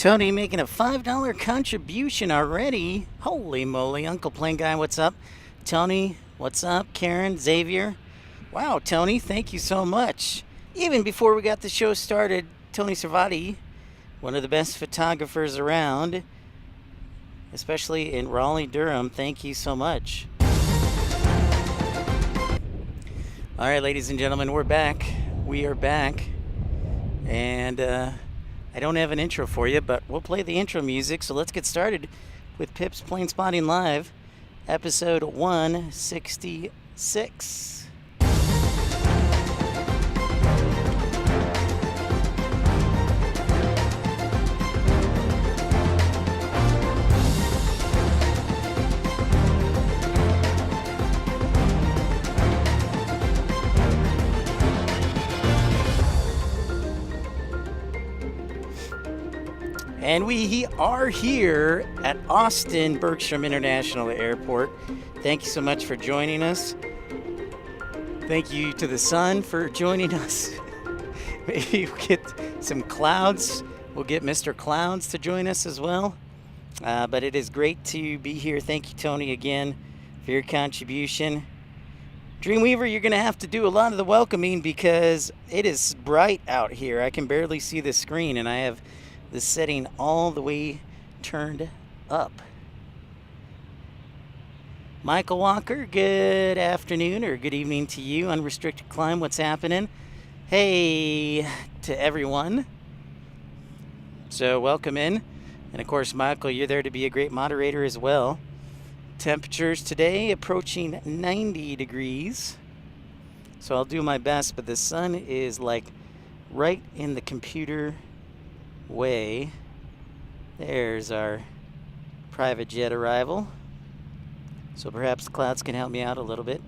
Tony making a $5 contribution already. Holy moly. Uncle Plane Guy, what's up? Tony, what's up? Karen, Xavier. Wow, Tony, thank you so much. Even before we got the show started, Tony Servati, one of the best photographers around, especially in Raleigh, Durham, thank you so much. All right, ladies and gentlemen, we're back. We are back. And I don't have an intro for you, but we'll play the intro music. So let's get started with Pip's Planespotting Live, episode 166. And we are here at Austin Bergstrom International Airport. Thank you so much for joining us. Thank you to the sun for joining us. Maybe we'll get some clouds. We'll get Mr. Clouds to join us as well. But it is great to be here. Thank you, Tony, again, for your contribution. Dreamweaver, you're going to have to do a lot of the welcoming because it is bright out here. I can barely see the screen, and I have the setting all the way turned up. Michael Walker, good afternoon or good evening to you. Unrestricted Climb, what's happening? Hey to everyone. So welcome in. And of course, Michael, you're there to be a great moderator as well. Temperatures today approaching 90 degrees. So I'll do my best, but the sun is like right in the computer way. There's our private jet arrival. So perhaps the clouds can help me out a little bit.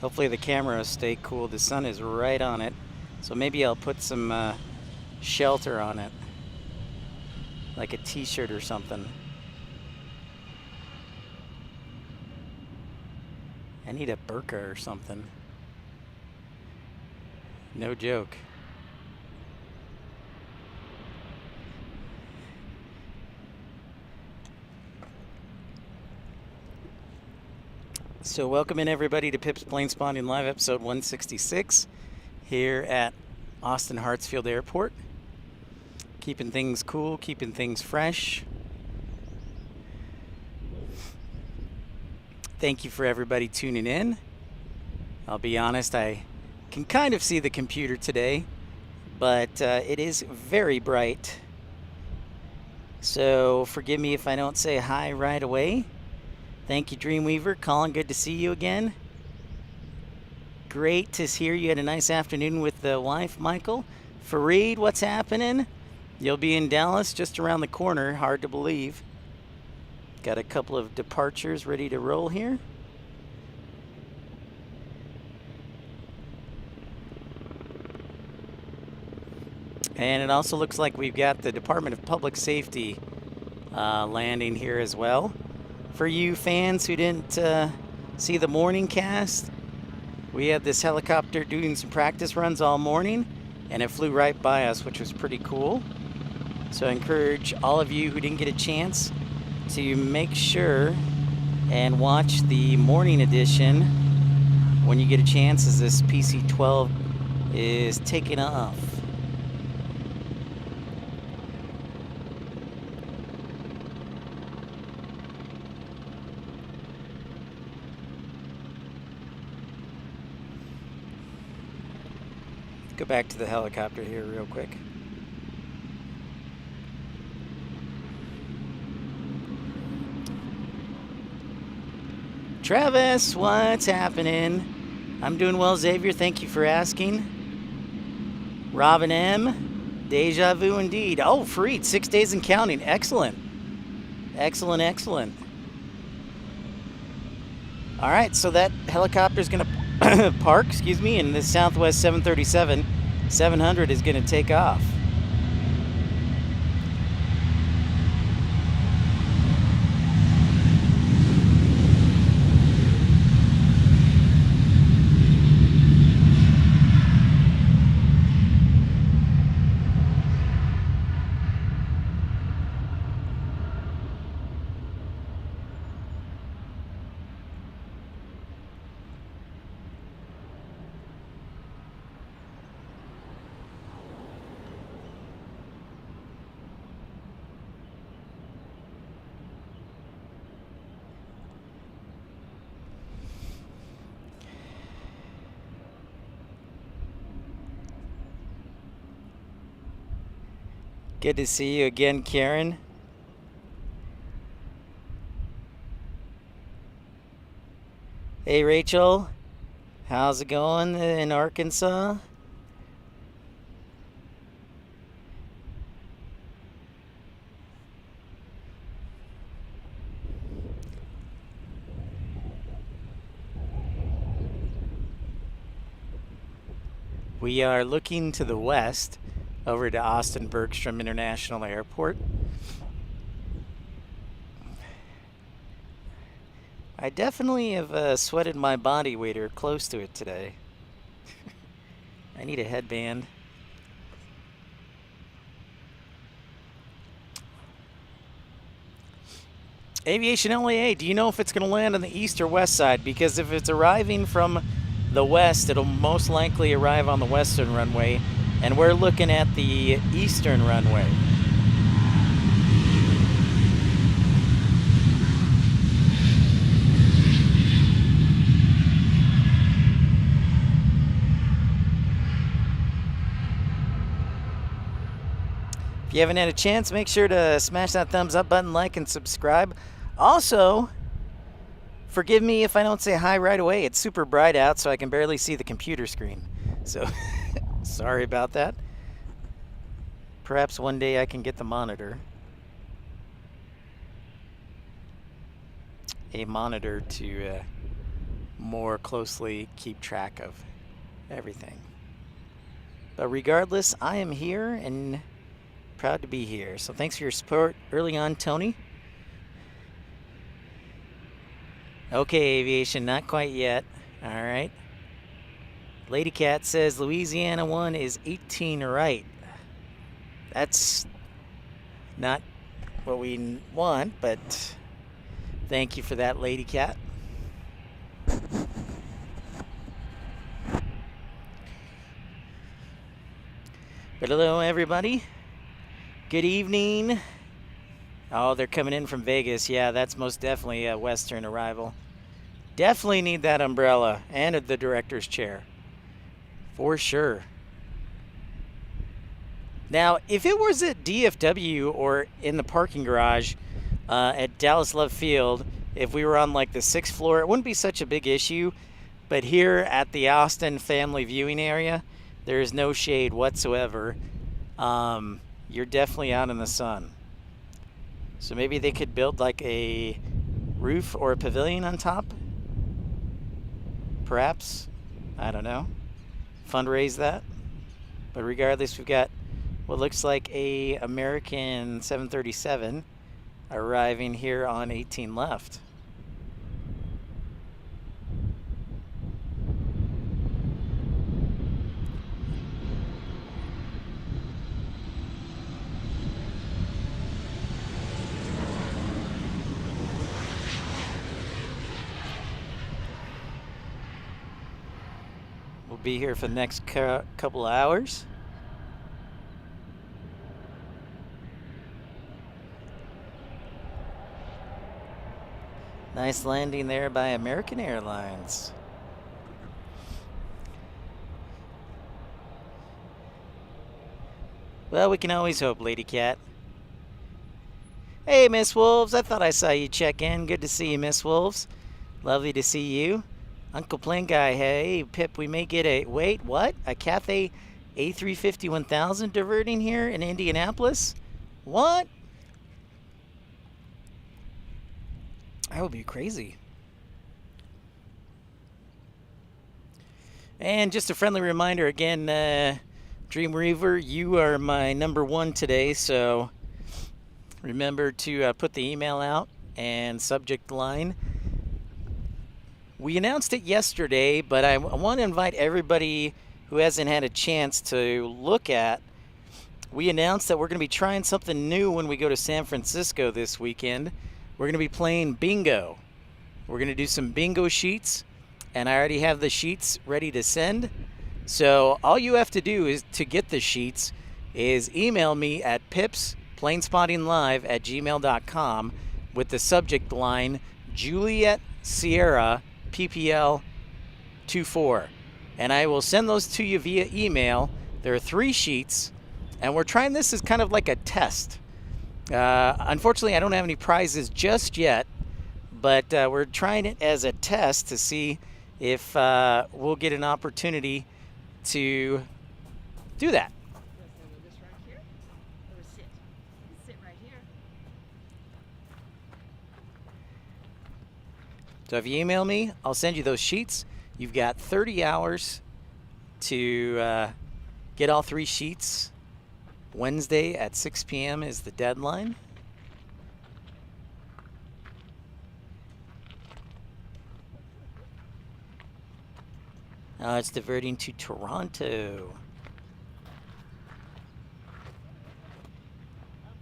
Hopefully the camera will stay cool. The sun is right on it. So maybe I'll put some shelter on it, like a t-shirt or something. I need a burqa or something. No joke. So welcome in everybody to Pip's Planespotting Live, episode 166, here at Austin Hartsfield Airport. Keeping things cool, keeping things fresh. Thank you for everybody tuning in. I'll be honest, I can kind of see the computer today, but it is very bright. So forgive me if I don't say hi right away. Thank you, Dreamweaver. Colin, good to see you again. Great to hear you had a nice afternoon with the wife, Michael. Fareed, what's happening? You'll be in Dallas just around the corner. Hard to believe. Got a couple of departures ready to roll here. And it also looks like we've got the Department of Public Safety landing here as well. For you fans who didn't see the morning cast, we had this helicopter doing some practice runs all morning, and it flew right by us, which was pretty cool. So I encourage all of you who didn't get a chance to make sure and watch the morning edition when you get a chance, as this PC-12 is taking off. Go back to the helicopter here real quick. Travis, what's happening? I'm doing well, Xavier. Thank you for asking. Robin M. Deja vu indeed. Oh, Fareed, 6 days and counting. Excellent. Excellent, excellent. All right, so that helicopter is going to park, and the Southwest 737 700 is going to take off. Good to see you again, Karen. Hey, Rachel. How's it going in Arkansas? We are looking to the west over to Austin Bergstrom International Airport. I definitely have sweated my body weight or close to it today. I need a headband. Aviation LAA, do you know if it's going to land on the east or west side? Because if it's arriving from the west, it'll most likely arrive on the western runway, and we're looking at the eastern runway. If you haven't had a chance, make sure to smash that thumbs up button, like, and subscribe. Also, forgive me if I don't say hi right away. It's super bright out, so I can barely see the computer screen. So, sorry about that. Perhaps one day I can get the monitor. A monitor to more closely keep track of everything. But regardless, I am here and proud to be here. So thanks for your support early on, Tony. Okay, aviation, not quite yet. All right. Lady Cat says Louisiana 1 is 18 right. That's not what we want, but thank you for that, Lady Cat. But hello, everybody. Good evening. Oh, they're coming in from Vegas. Yeah, that's most definitely a Western arrival. Definitely need that umbrella and the director's chair. For sure. Now, if it was at DFW or in the parking garage at Dallas Love Field, if we were on like the 6th floor, it wouldn't be such a big issue. But here at the Austin family viewing area, there is no shade whatsoever. You're definitely out in the sun. So maybe they could build like a roof or a pavilion on top. Perhaps. I don't know. Fundraise that. But regardless, we've got what looks like a American 737 arriving here on 18 left. We'll be here for the next couple of hours. Nice landing there by American Airlines. Well, we can always hope, Lady Cat. Hey, Miss Wolves. I thought I saw you check in. Good to see you, Miss Wolves. Lovely to see you. Uncle Plane Guy, hey, Pip, we may get a... Wait, what? A Cathay A350 1000 diverting here in Indianapolis? What? That would be crazy. And just a friendly reminder again, Dream Reaver, you are my #1 today, so remember to put the email out and subject line. We announced it yesterday, but I want to invite everybody who hasn't had a chance to look at. We announced that we're going to be trying something new when we go to San Francisco this weekend. We're going to be playing bingo. We're going to do some bingo sheets, and I already have the sheets ready to send. So all you have to do is to get the sheets is email me at pipsplanespottinglive@gmail.com with the subject line Juliet Sierra PPL 24, and I will send those to you via email. There are 3 sheets, And we're trying this as kind of like a test. Unfortunately, I don't have any prizes just yet, but we're trying it as a test to see if we'll get an opportunity to do that. So if you email me, I'll send you those sheets. You've got 30 hours to get all 3 sheets. Wednesday at 6 p.m. is the deadline. It's diverting to Toronto.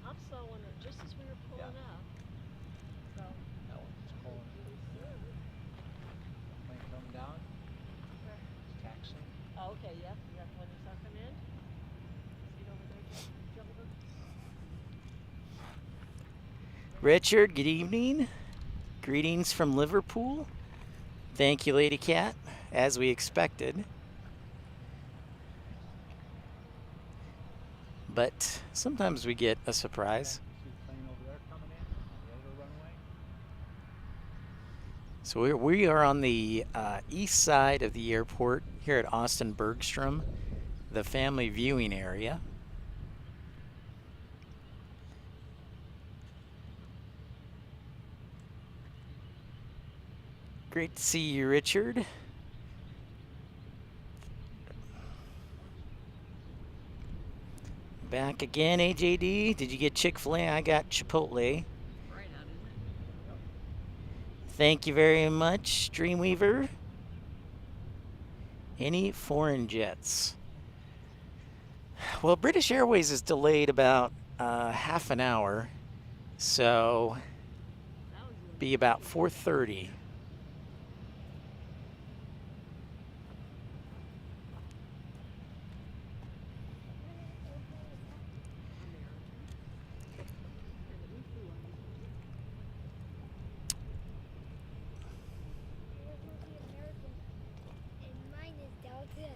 I'm slowing it just as we were pulling up. So That one's pulling. Plane coming down. It's taxiing. oh, okay, yeah. You got when you start coming in. See it over there, Gentlemen. Richard, good evening. Greetings from Liverpool. Thank you, Lady Cat, as we expected. But sometimes we get a surprise. See the plane over there coming in on the other runway. So we are on the east side of the airport here at Austin Bergstrom, the family viewing area. Great to see you, Richard. Back again, AJD. Did you get Chick-fil-A? I got Chipotle. Right out, isn't it? Thank you very much, Dreamweaver. Any foreign jets? Well, British Airways is delayed about half an hour, so be about 4:30.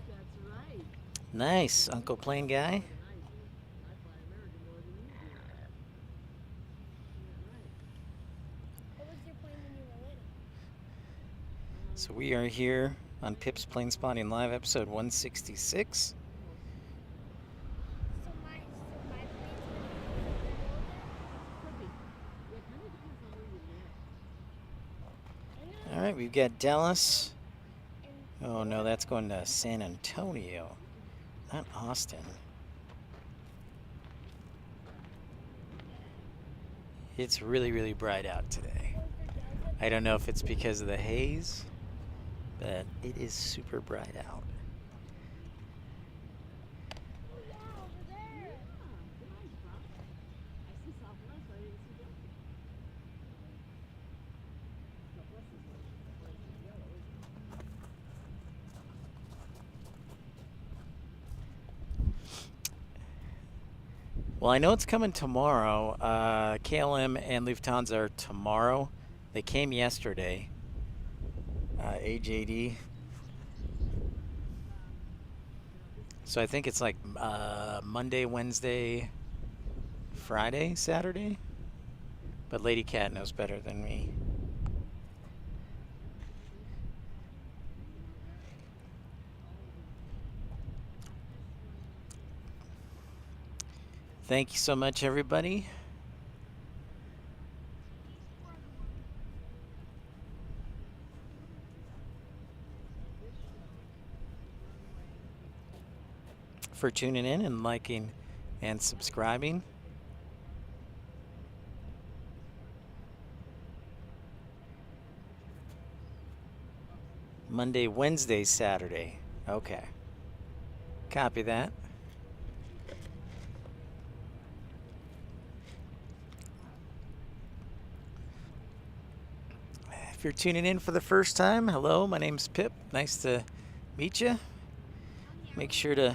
That's right. Nice, Uncle Plane Guy. I fly American more than you do. What was your plane when you were little? So we are here on Pip's Planespotting Live, episode 166. So my plane's Could be. Yeah, kind of depends on where you live. All right, we've got Dallas. Oh no, that's going to San Antonio, not Austin. It's really, really bright out today. I don't know if it's because of the haze, but it is super bright out. over there. Nice, Bob. I see Southwest, but I didn't see Delta. Southwest is yellow, isn't it? Well, I know it's coming tomorrow. KLM and Lufthansa are tomorrow. They came yesterday. AJD. So I think it's like Monday, Wednesday, Friday, Saturday. But Lady Cat knows better than me. Thank you so much, everybody. For tuning in and liking and subscribing. Monday, Wednesday, Saturday. Okay. Copy that. If you're tuning in for the first time, hello, my name's Pip. Nice to meet you. Make sure to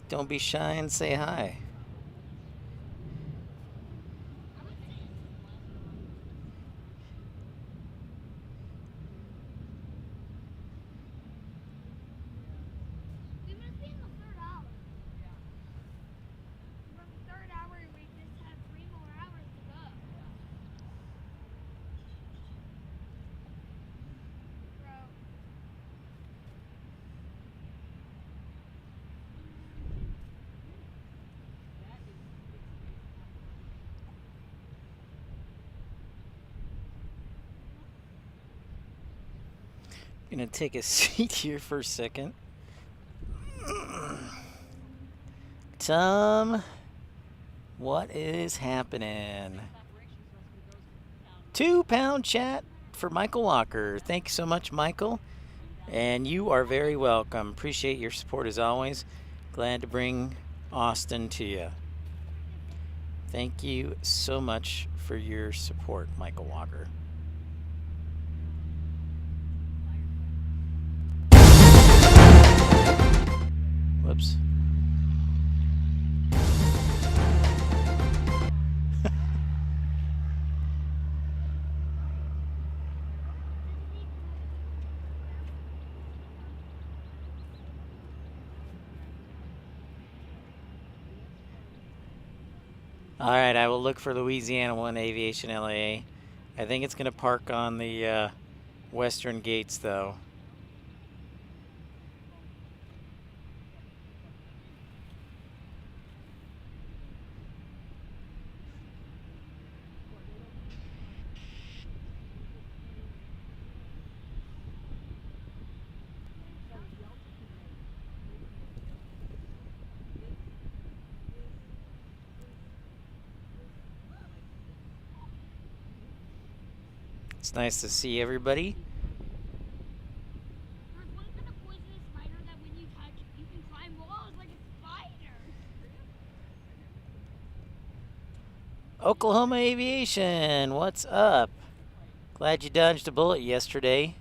don't be shy and say hi. We must be in the third hour. Gonna take a seat here for a second. Tom, what is happening? 2-pound chat for Michael Walker. Thank you so much, Michael. And you are very welcome. Appreciate your support as always. Glad to bring Austin to you. Thank you so much for your support, Michael Walker. Whoops. All right, I will look for Louisiana 1 Aviation LAA. I think it's going to park on the western gates, though. It's nice to see everybody. There's one kind of poisonous spider that when you touch, you can climb walls like a spider. Oklahoma Aviation, what's up? Glad you dodged a bullet yesterday.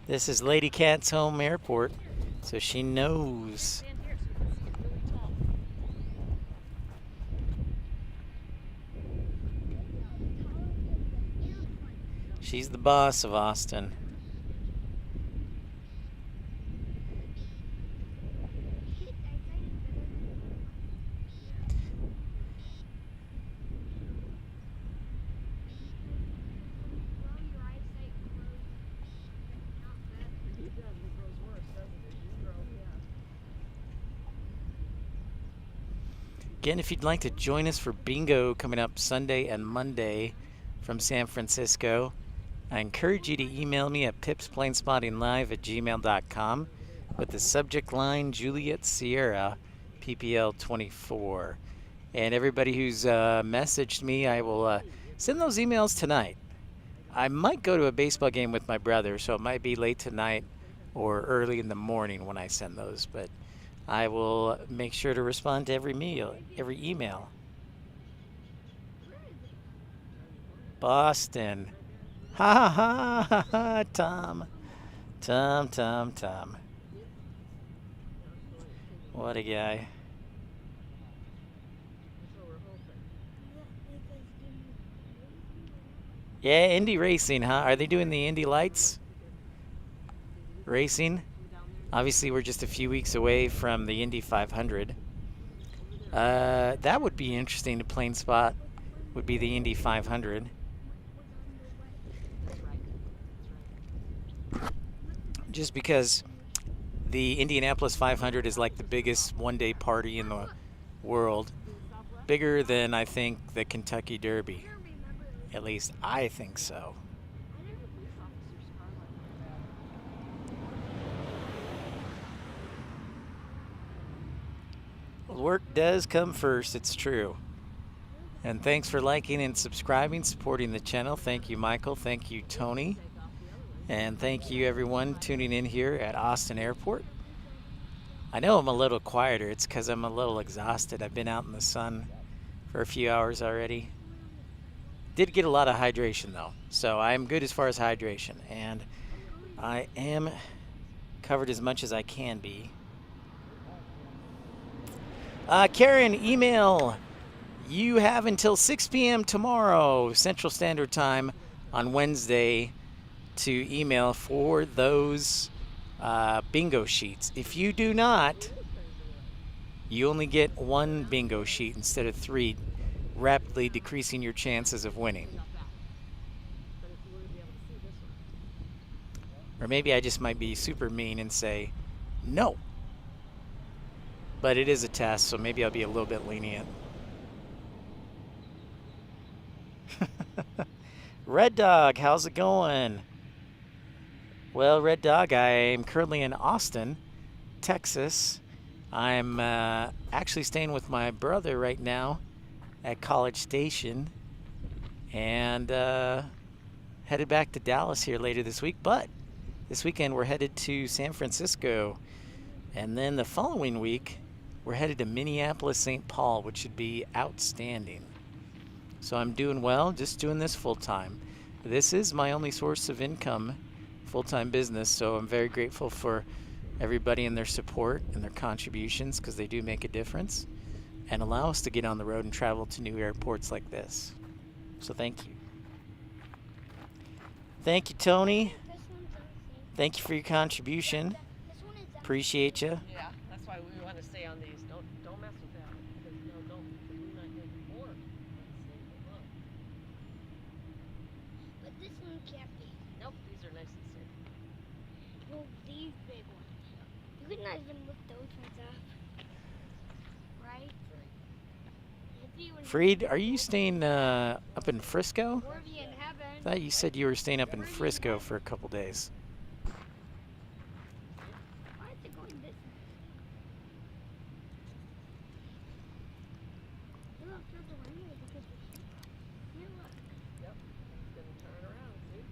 This is Lady Cat's home airport, so she knows. Stand here so you can see it really tall. She's the boss of Austin. Again, if you'd like to join us for bingo coming up Sunday and Monday from San Francisco, I encourage you to email me at pipsplanespottinglive@gmail.com with the subject line Juliet Sierra PPL 24. And everybody who's messaged me, I will send those emails tonight. I might go to a baseball game with my brother, so it might be late tonight or early in the morning when I send those, but I will make sure to respond to every email. Boston. Ha ha ha ha, Tom. Tom. What a guy. Yeah, Indy Racing, huh? Are they doing the Indy Lights racing? Obviously, we're just a few weeks away from the Indy 500. That would be interesting to plane spot, would be the Indy 500. Just because the Indianapolis 500 is like the biggest one-day party in the world. Bigger than, I think, the Kentucky Derby. At least I think so. Work does come first, it's true. And thanks for liking and subscribing, supporting the channel. Thank you, Michael. Thank you, Tony. And thank you, everyone, tuning in here at Austin Airport. I know I'm a little quieter. It's because I'm a little exhausted. I've been out in the sun for a few hours already. Did get a lot of hydration, though. So I'm good as far as hydration. And I am covered as much as I can be. Karen, email. You have until 6 p.m. tomorrow, Central Standard Time, on Wednesday, to email for those bingo sheets. If you do not, you only get one bingo sheet instead of 3, rapidly decreasing your chances of winning. Or maybe I just might be super mean and say no. But it is a test, so maybe I'll be a little bit lenient. Red Dog, how's it going? Well, Red Dog, I am currently in Austin, Texas. I'm actually staying with my brother right now at College Station, and headed back to Dallas here later this week. But this weekend we're headed to San Francisco, and then the following week we're headed to Minneapolis, St. Paul, which should be outstanding. So I'm doing well, just doing this full time. This is my only source of income, full-time business, so I'm very grateful for everybody and their support and their contributions, because they do make a difference and allow us to get on the road and travel to new airports like this. So thank you. Thank you, Tony. This one's unsafe. Thank you for your contribution. This one is Appreciate you. Yeah, that's why we want to stay on these. Don't mess with that. Because don't. We're not good before. But this one can't be. Nope, these are nice and safe. Well, these big ones. You could not even lift those ones up. Right? If you would Freed, are you staying up in Frisco? or be in heaven. I thought you said you were staying up in Frisco for a couple days. Why is it going this way? Look, there's a runway because it's here, look. It's gonna turn around. See?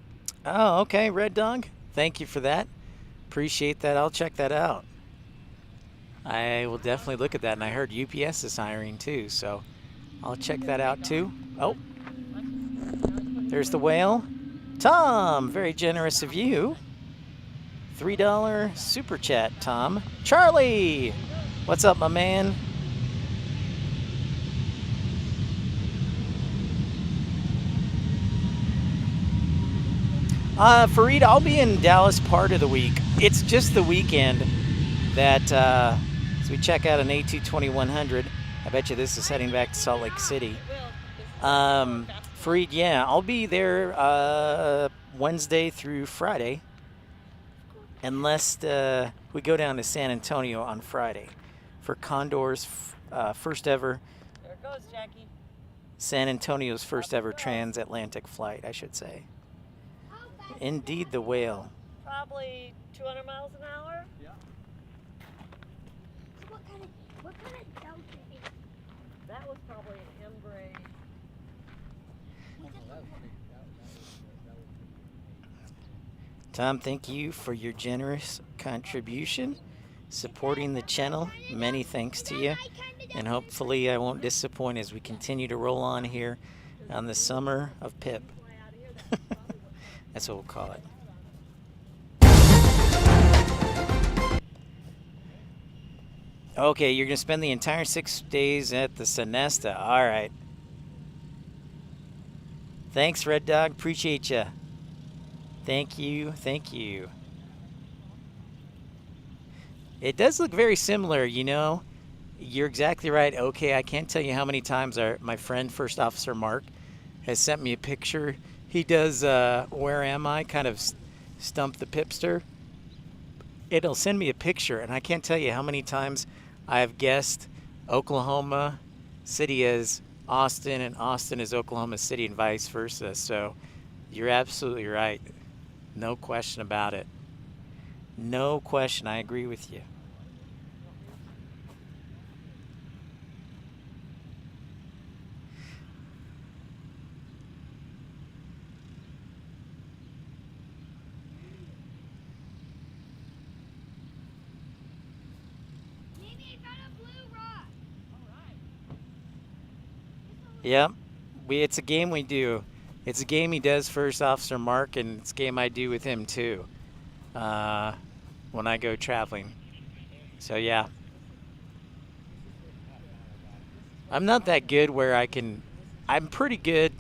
Oh, okay, Red Dog. Thank you for that. Appreciate that. I'll check that out. I will definitely look at that. And I heard UPS is hiring too, so I'll check that out too. Oh, there's the whale. Tom, very generous of you. $3 super chat, Tom. Charlie, what's up, my man? Fareed, I'll be in Dallas part of the week. It's just the weekend that as we check out an A220-100. I bet you this is heading back to Salt Lake City. Fareed, yeah, I'll be there Wednesday through Friday, unless we go down to San Antonio on Friday for Condor's first ever, There it goes, Jackie. San Antonio's first ever transatlantic flight, I should say. Indeed, the whale. Probably 200 miles an hour. Yeah. So what kind of delta is That was probably an Embraer. Well, that was pretty. That was Tom, thank you for your generous contribution, supporting the channel. Many thanks to you. And hopefully I won't disappoint as we continue to roll on here on the summer of Pip. That's what we'll call it. Okay, you're going to spend the entire 6 days at the Sonesta. All right. Thanks, Red Dog. Appreciate you. Thank you. Thank you. It does look very similar, you know. You're exactly right. Okay, I can't tell you how many times my friend, First Officer Mark, has sent me a picture. He does Where Am I? Kind of stump the pipster. It'll send me a picture, and I can't tell you how many times I've guessed Oklahoma City as Austin, and Austin is Oklahoma City, and vice versa. So you're absolutely right. No question about it. No question. I agree with you. maybe I found a blue rock. Yep. It's a game we do. It's a game he does, First Officer Mark, and it's a game I do with him too when I go traveling. So yeah. I'm not that good where I'm pretty good,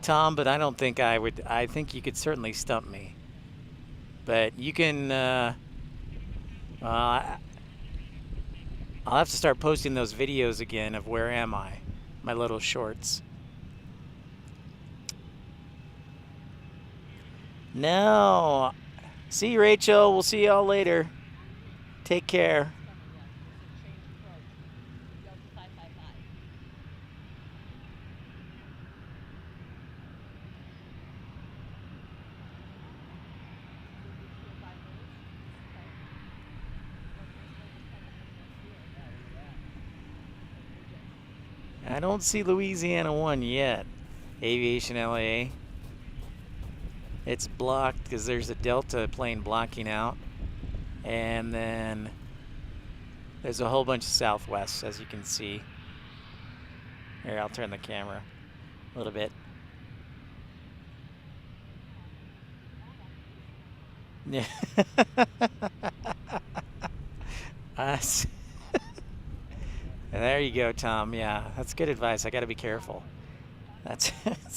Tom, but I don't think I would. I think you could certainly stump me. But you can, I'll have to start posting those videos again of Where Am I? My little shorts. No. See you, Rachel. We'll see y'all later. Take care. I don't see Louisiana 1 yet. Aviation LA. It's blocked because there's a Delta plane blocking out. And then there's a whole bunch of Southwests, as you can see. Here, I'll turn the camera a little bit. Yeah. There you go, Tom. Yeah, that's good advice. I got to be careful. That's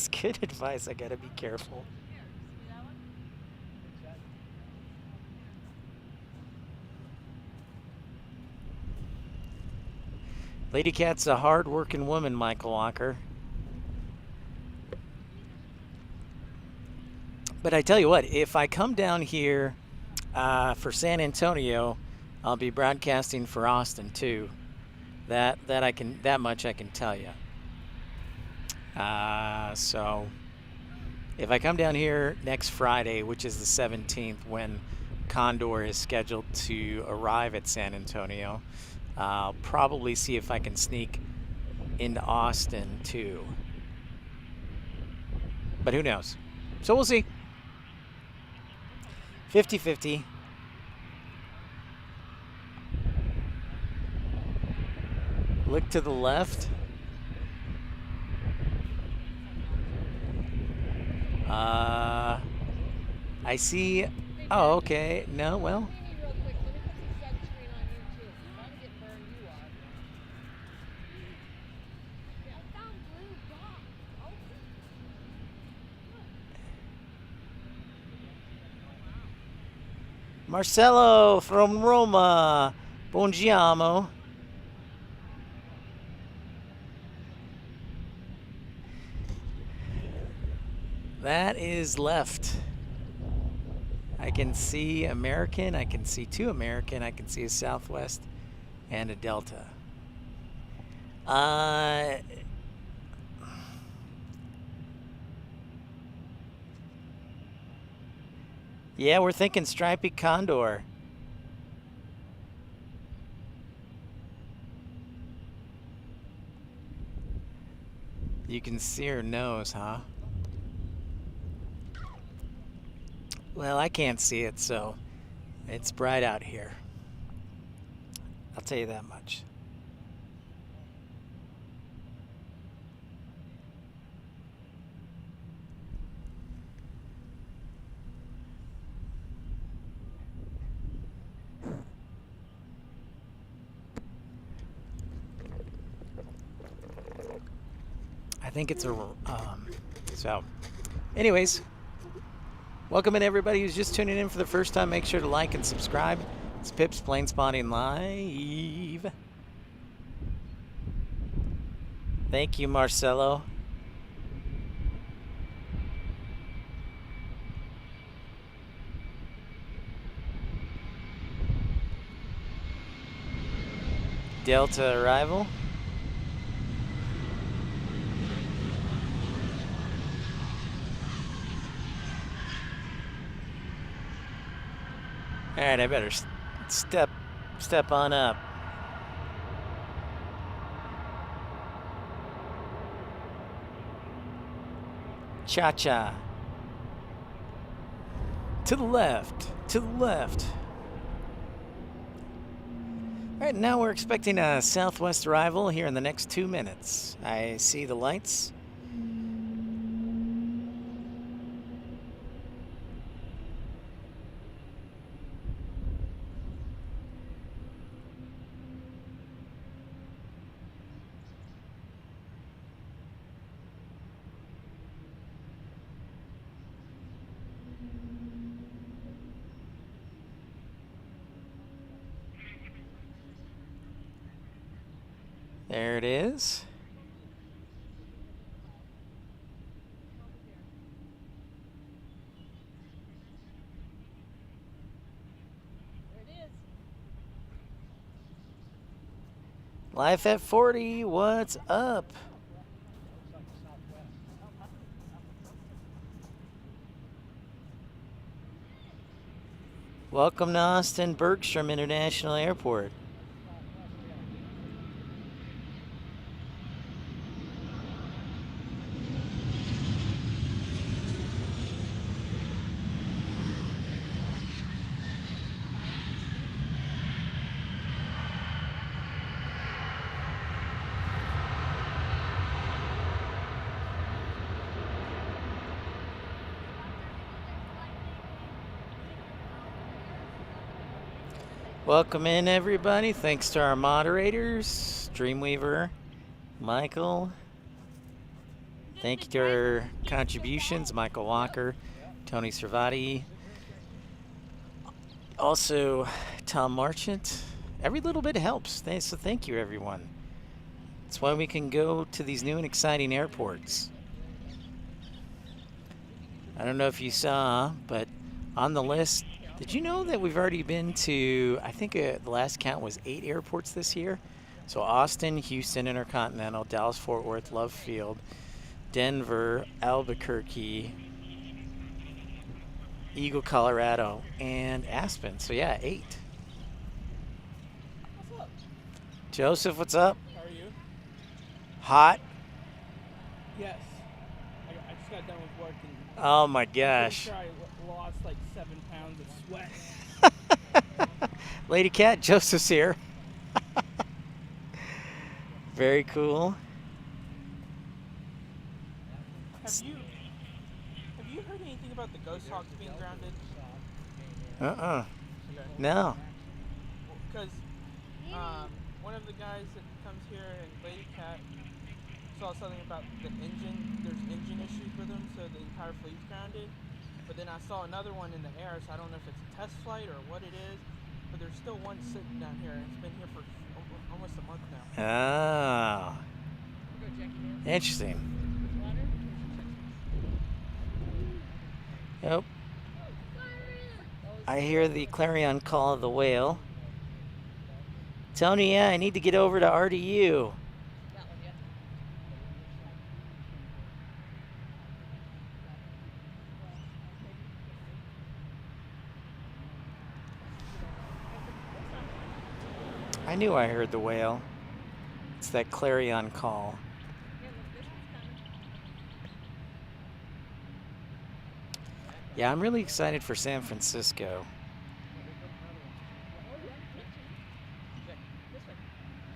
good advice. I got to be careful. Lady Cat's a hard-working woman, Michael Walker. But I tell you what, if I come down here for San Antonio, I'll be broadcasting for Austin too. That much I can tell you. So if I come down here next Friday, which is the 17th, when Condor is scheduled to arrive at San Antonio, I'll probably see if I can sneak into Austin too. But who knows? So we'll see. 50-50. Look to the left. I see. Oh, okay. No, well. Marcelo from Roma. Buongiorno. That is left. I can see American, I can see two American, I can see a Southwest and a Delta. Yeah, we're thinking stripy condor. You can see her nose, huh? Well, I can't see it, so it's bright out here. I'll tell you that much. I think it's a, so anyways, welcome in everybody who's just tuning in for the first time. Make sure to like and subscribe. It's Pip's Planespotting Live. Thank you, Marcelo. Delta arrival. All right, I better step on up. Cha-cha. To the left, to the left. All right, now we're expecting a Southwest arrival here in the next 2 minutes. I see the lights. There it is. There it is. Life at 40, what's up? Welcome to Austin Bergstrom International Airport. Welcome in, everybody. Thanks to our moderators, Dreamweaver, Michael. Thank you to our contributions, Michael Walker, Tony Servati, also Tom Marchant. Every little bit helps, so thank you, everyone. That's why we can go to these new and exciting airports. I don't know if you saw, but on the list, did you know that we've already been to, I think the last count was 8 airports this year? So Austin, Houston, Intercontinental, Dallas, Fort Worth, Love Field, Denver, Albuquerque, Eagle, Colorado, and Aspen. So yeah, 8. What's up? Joseph, what's up? How are you? Hot? Yes. I just got done with work and Oh my I'm gosh. pretty sure I lost like 7 pounds of sweat. Lady Cat, Joseph's here. Very cool. Have you heard anything about the Ghost Hawks being grounded? Uh-uh. No. Because one of the guys that comes here and Lady Cat saw something about the engine. There's engine issues with them, so the entire fleet's grounded. But then I saw another one in the air, so I don't know if it's a test flight or what it is. But there's still one sitting down here, and it's been here for almost a month now. Oh. Go, Jackie, man. Interesting. Water? Yep. I hear the clarion call of the whale. Tony, yeah, I need to get over to RDU. That one, yeah. I knew I heard the whale. It's that clarion call. Yeah, look, this one's coming. Yeah, I'm really excited for San Francisco. Jack, this way.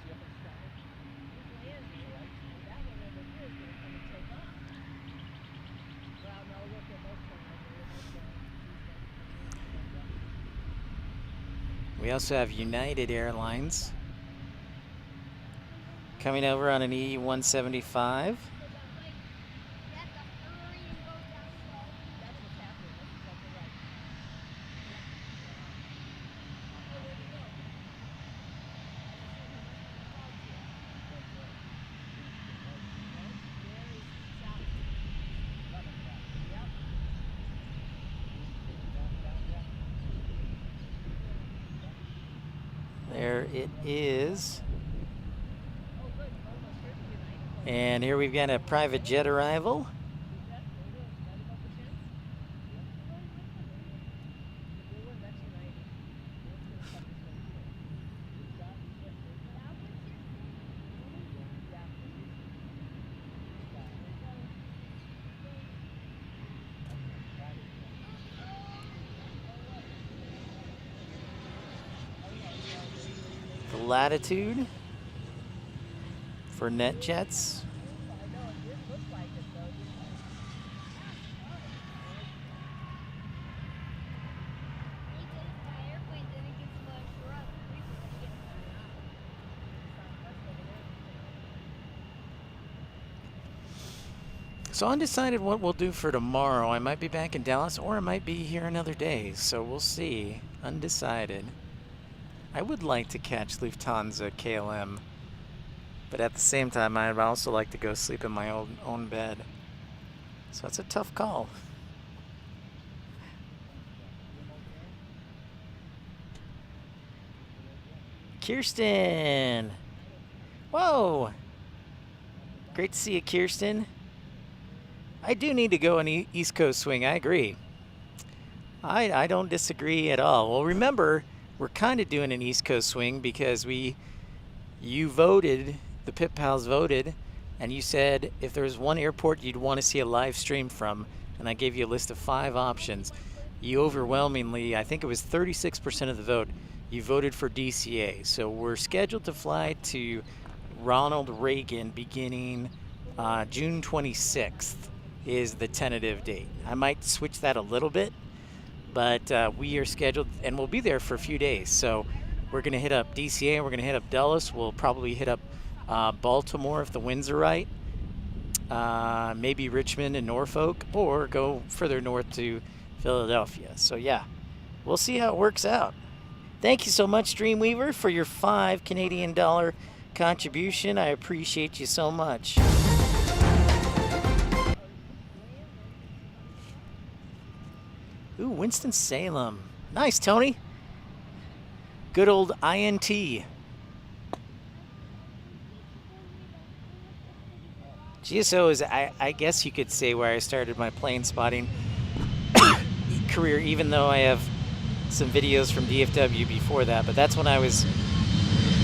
See up in the sky? This landing, right? That one over here is going to come and take off. Well, no, look, they're both coming over. We also have United Airlines coming over on an E-175. That's what's happening. This is something right. There it is. And here we've got a private jet arrival. The Latitude for NetJets. So undecided what we'll do for tomorrow. I might be back in Dallas or I might be here another day. So we'll see. Undecided. I would like to catch Lufthansa KLM. But at the same time, I'd also like to go sleep in my own bed. So it's a tough call. Kirsten! Whoa! Great to see you, Kirsten. I do need to go on East Coast swing, I agree. I don't disagree at all. Well, remember, we're kind of doing an East Coast swing because you voted, the Pit Pals voted, and you said if there was one airport you'd want to see a live stream from, and I gave you a list of 5 options. You overwhelmingly, I think it was 36% of the vote, you voted for DCA. So we're scheduled to fly to Ronald Reagan beginning June 26th is the tentative date. I might switch that a little bit, but we are scheduled, and we'll be there for a few days. So We're going to hit up DCA, and we're going to hit up Dulles. We'll probably hit up Baltimore if the winds are right. Maybe Richmond and Norfolk, or go further north to Philadelphia. So yeah, we'll see how it works out. Thank you so much, Dreamweaver, for your $5 Canadian contribution. I appreciate you so much. Ooh, Winston-Salem. Nice, Tony. Good old INT. GSO is, I guess you could say, where I started my plane spotting career, even though I have some videos from DFW before that. But that's when I was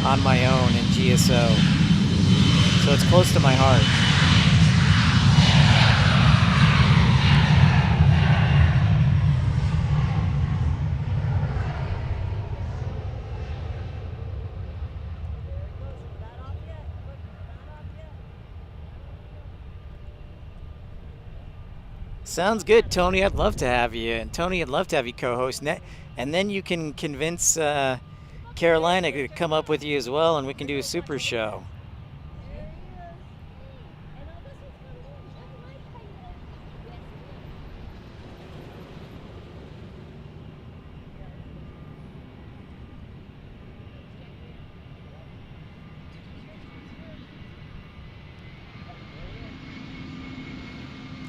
on my own in GSO. So it's close to my heart. Sounds good, Tony. I'd love to have you. And Tony, I'd love to have you co-host. And then you can convince Carolina to come up with you as well, and we can do a super show.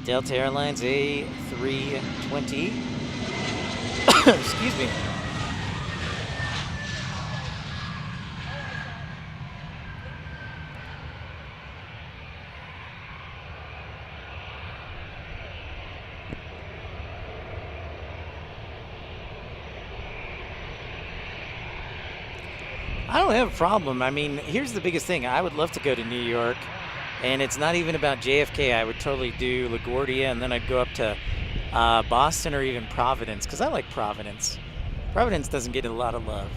Delta Airlines A320. Excuse me. I don't have a problem. I mean, here's the biggest thing. I would love to go to New York. And it's not even about JFK. I would totally do LaGuardia, and then I'd go up to Boston or even Providence, because I like Providence. Providence doesn't get a lot of love.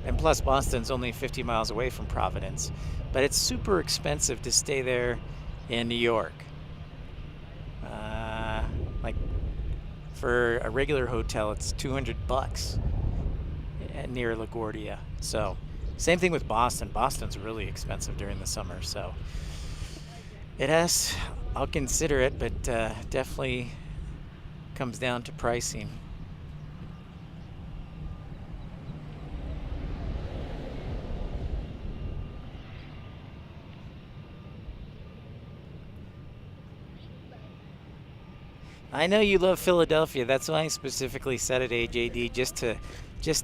And plus, Boston's only 50 miles away from Providence. But it's super expensive to stay there in New York. Like, for a regular hotel, it's $200 near LaGuardia. So... same thing with Boston. Boston's really expensive during the summer, so I'll consider it, but definitely comes down to pricing. I know you love Philadelphia. That's why I specifically said it, AJD, just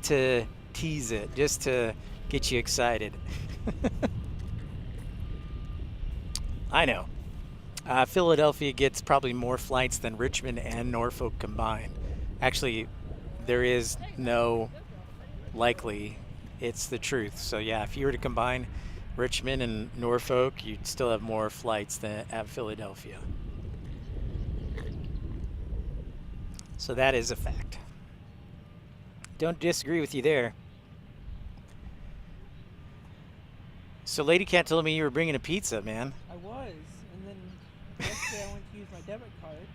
to tease it, just to get you excited. I know. Philadelphia gets probably more flights than Richmond and Norfolk combined. Actually, there is no likely. It's the truth. So yeah, if you were to combine Richmond and Norfolk, you'd still have more flights than at Philadelphia. So that is a fact. Don't disagree with you there. So Lady Cat told me you were bringing a pizza, man. I was, and then yesterday I went to use my debit card,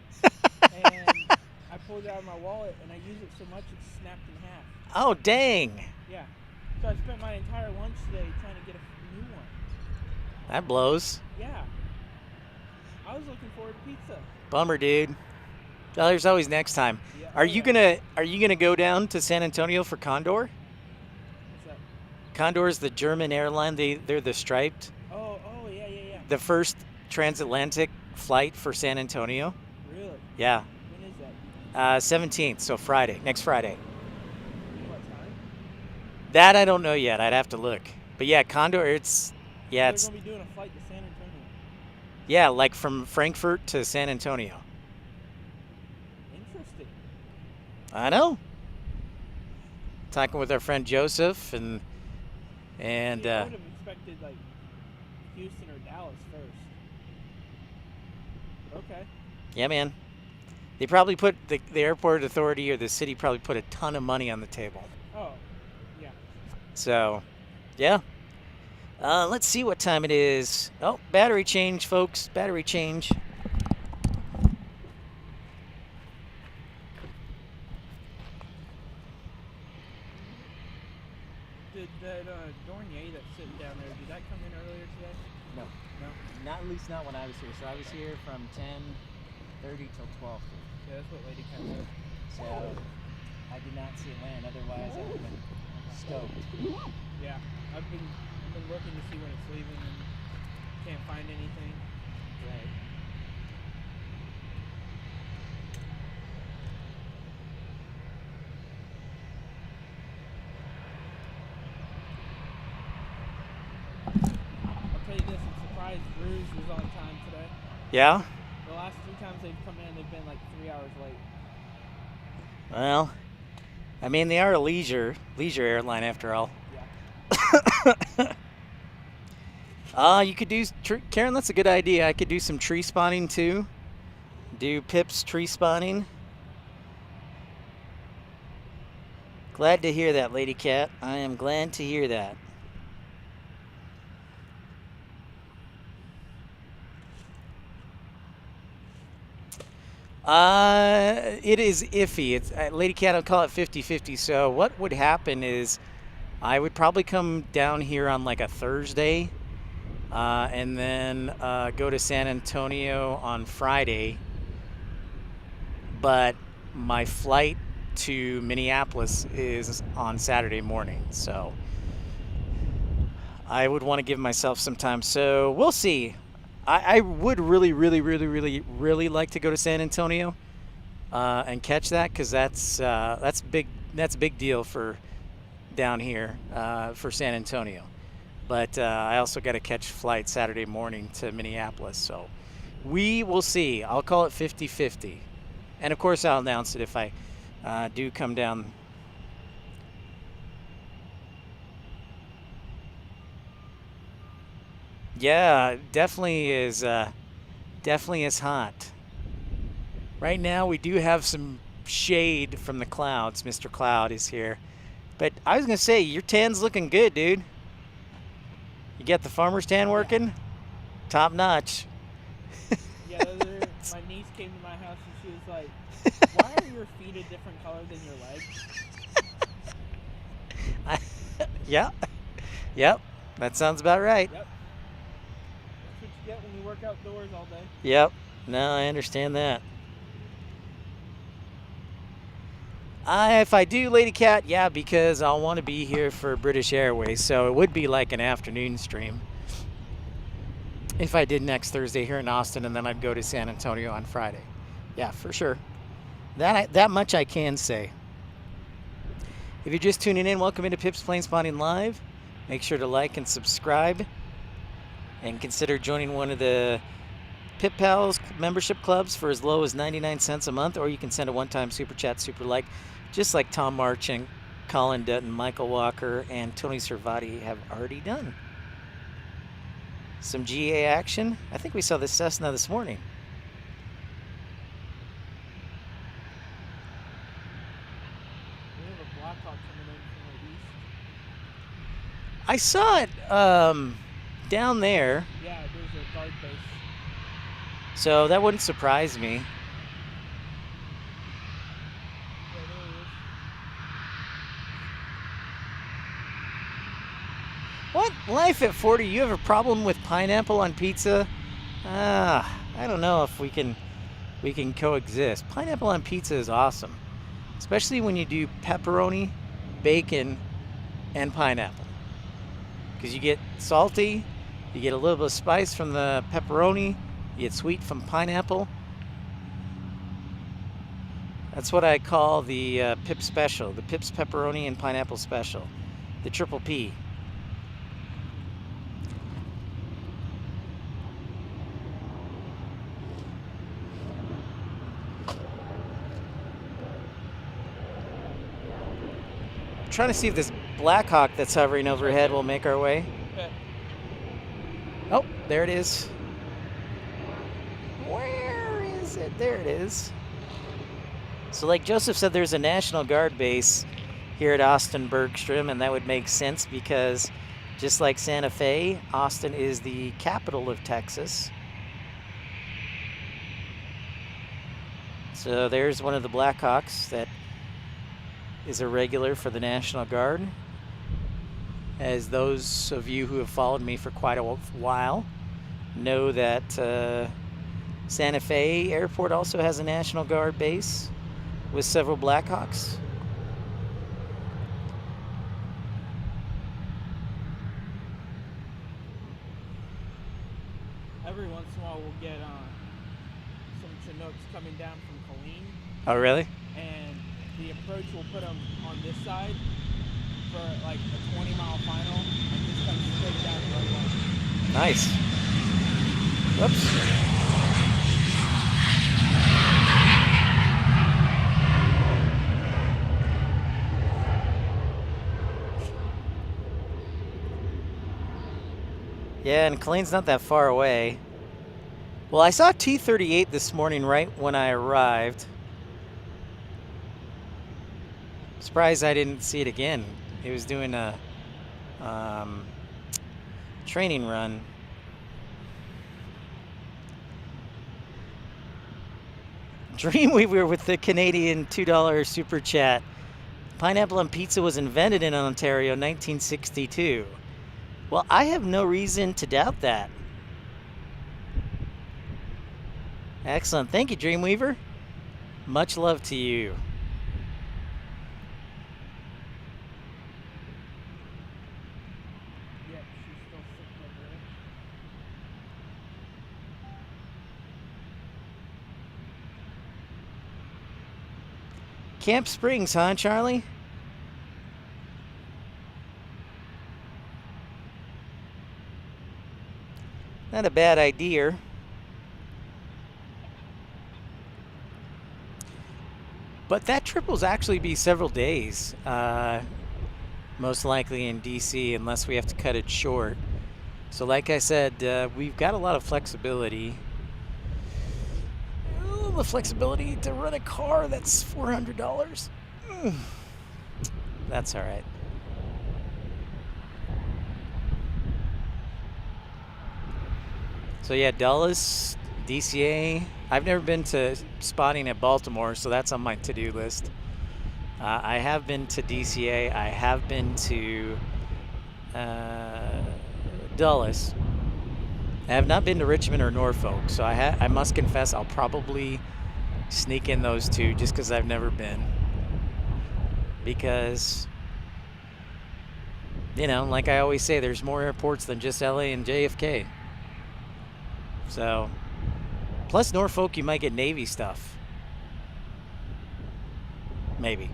and I pulled it out of my wallet, and I used it so much it snapped in half. Oh, dang. Yeah. So I spent my entire lunch today trying to get a new one. That blows. Yeah. I was looking forward to pizza. Bummer, dude. Well, there's always next time. Yeah. Are you gonna go down to San Antonio for Condor? What's that? Condor is the German airline. They're the striped. Oh, yeah. The first transatlantic flight for San Antonio. Really? Yeah. When is that? 17th, so Friday, next Friday. What time? That I don't know yet. I'd have to look. But yeah, Condor. They're gonna be doing a flight to San Antonio. like from Frankfurt to San Antonio. Interesting. I know. Talking with our friend Joseph and See, I would have expected like Houston or Dallas first. But okay. yeah, man. They probably put the airport authority or the city probably put a ton of money on the table. Oh, yeah. So, yeah. Let's see what time it is. Oh, battery change, folks. Battery change. at least not when I was here. So I was here from 10:30 till 12:30. Yeah, that's what Lady Cat said. So I did not see it land. Otherwise, I would have been stoked. Yeah, I've been looking to see when it's leaving and can't find anything. Right. I'll tell you this, I'm surprised Bruce was on time today. Yeah? The last 3 times they've come in, they've been like 3 hours late. Well, I mean, they are a leisure airline after all. Yeah. You could do, Karen, that's a good idea. I could do some tree spotting too. Do Pip's tree spotting. Glad to hear that, Lady Cat. I am glad to hear that. It is iffy. It's Lady Cat, I'll call it 50-50. So what would happen is I would probably come down here on like a Thursday and then go to San Antonio on Friday. But my flight to Minneapolis is on Saturday morning. So I would want to give myself some time. So we'll see. I would really like to go to San Antonio and catch that, because that's big. That's a big deal for down here for San Antonio. But I also got to catch flight Saturday morning to Minneapolis. So we will see. I'll call it 50-50, and of course I'll announce it if I do come down. Yeah, definitely is hot. Right now we do have some shade from the clouds. Mr. Cloud is here. But I was going to say, your tan's looking good, dude. You got the farmer's tan working? Top notch. Yeah, my niece came to my house and she was like, why are your feet a different color than your legs? Yeah. Yep. That sounds about right. Yep. That's what you get when you work outdoors all day. Yep. No, I understand that. If I do, Lady Cat, yeah, because I'll want to be here for British Airways, so it would be like an afternoon stream. If I did next Thursday here in Austin, and then I'd go to San Antonio on Friday. Yeah, for sure. That much I can say. If you're just tuning in, welcome into Pip's Planespotting Live. Make sure to like and subscribe, and consider joining one of the Pip Pals membership clubs for as low as 99 cents a month, or you can send a one-time super chat, super like, just like Tom Marching, Colin Dutton, Michael Walker, and Tony Servati have already done. Some GA action. I think we saw the Cessna this morning. We have a Blackhawk coming in from the east. I saw it down there, Yeah, there's a guard base. so that wouldn't surprise me. Yeah, there he is. What? Life at 40, you have a problem with pineapple on pizza? I don't know if we can coexist. Pineapple on pizza is awesome, especially when you do pepperoni, bacon, and pineapple. Because you get salty, you get a little bit of spice from the pepperoni, you get sweet from pineapple. That's what I call the Pip Special, the Pip's Pepperoni and Pineapple Special, the Triple P. I'm trying to see if this Black Hawk that's hovering overhead will make our way. Okay. Oh, there it is. Where is it? There it is. So like Joseph said, there's a National Guard base here at Austin Bergstrom, and that would make sense because just like Santa Fe, Austin is the capital of Texas. So there's one of the Blackhawks that is a regular for the National Guard. As those of you who have followed me for quite a while know that Santa Fe Airport also has a National Guard base with several Blackhawks. Every once in a while we'll get some Chinooks coming down from Colleen, Oh, really? and the approach will put them on this side for like a 20-mile final and just come straight down the runway. Nice. Whoops. Yeah, and Colleen's not that far away. Well, I saw T-38 this morning right when I arrived. Surprised I didn't see it again. It was doing a training run. Dreamweaver with the Canadian $2 super chat. Pineapple on pizza was invented in Ontario, 1962. Well, I have no reason to doubt that. Excellent. Thank you, Dreamweaver. Much love to you. Yeah, she's still sick over it. Camp Springs, huh, Charlie? Not a bad idea. But that trip will actually be several days, most likely in DC, unless we have to cut it short. So like I said, we've got a lot of flexibility. The flexibility to run a car that's $400. That's all right. So yeah, Dulles, DCA. I've never been to spotting at Baltimore, so that's on my to-do list. I have been to DCA. I have been to Dulles. I have not been to Richmond or Norfolk, so I must confess I'll probably sneak in those two just because I've never been. Because, you know, like I always say, there's more airports than just LA and JFK. So, plus Norfolk, you might get Navy stuff. Maybe.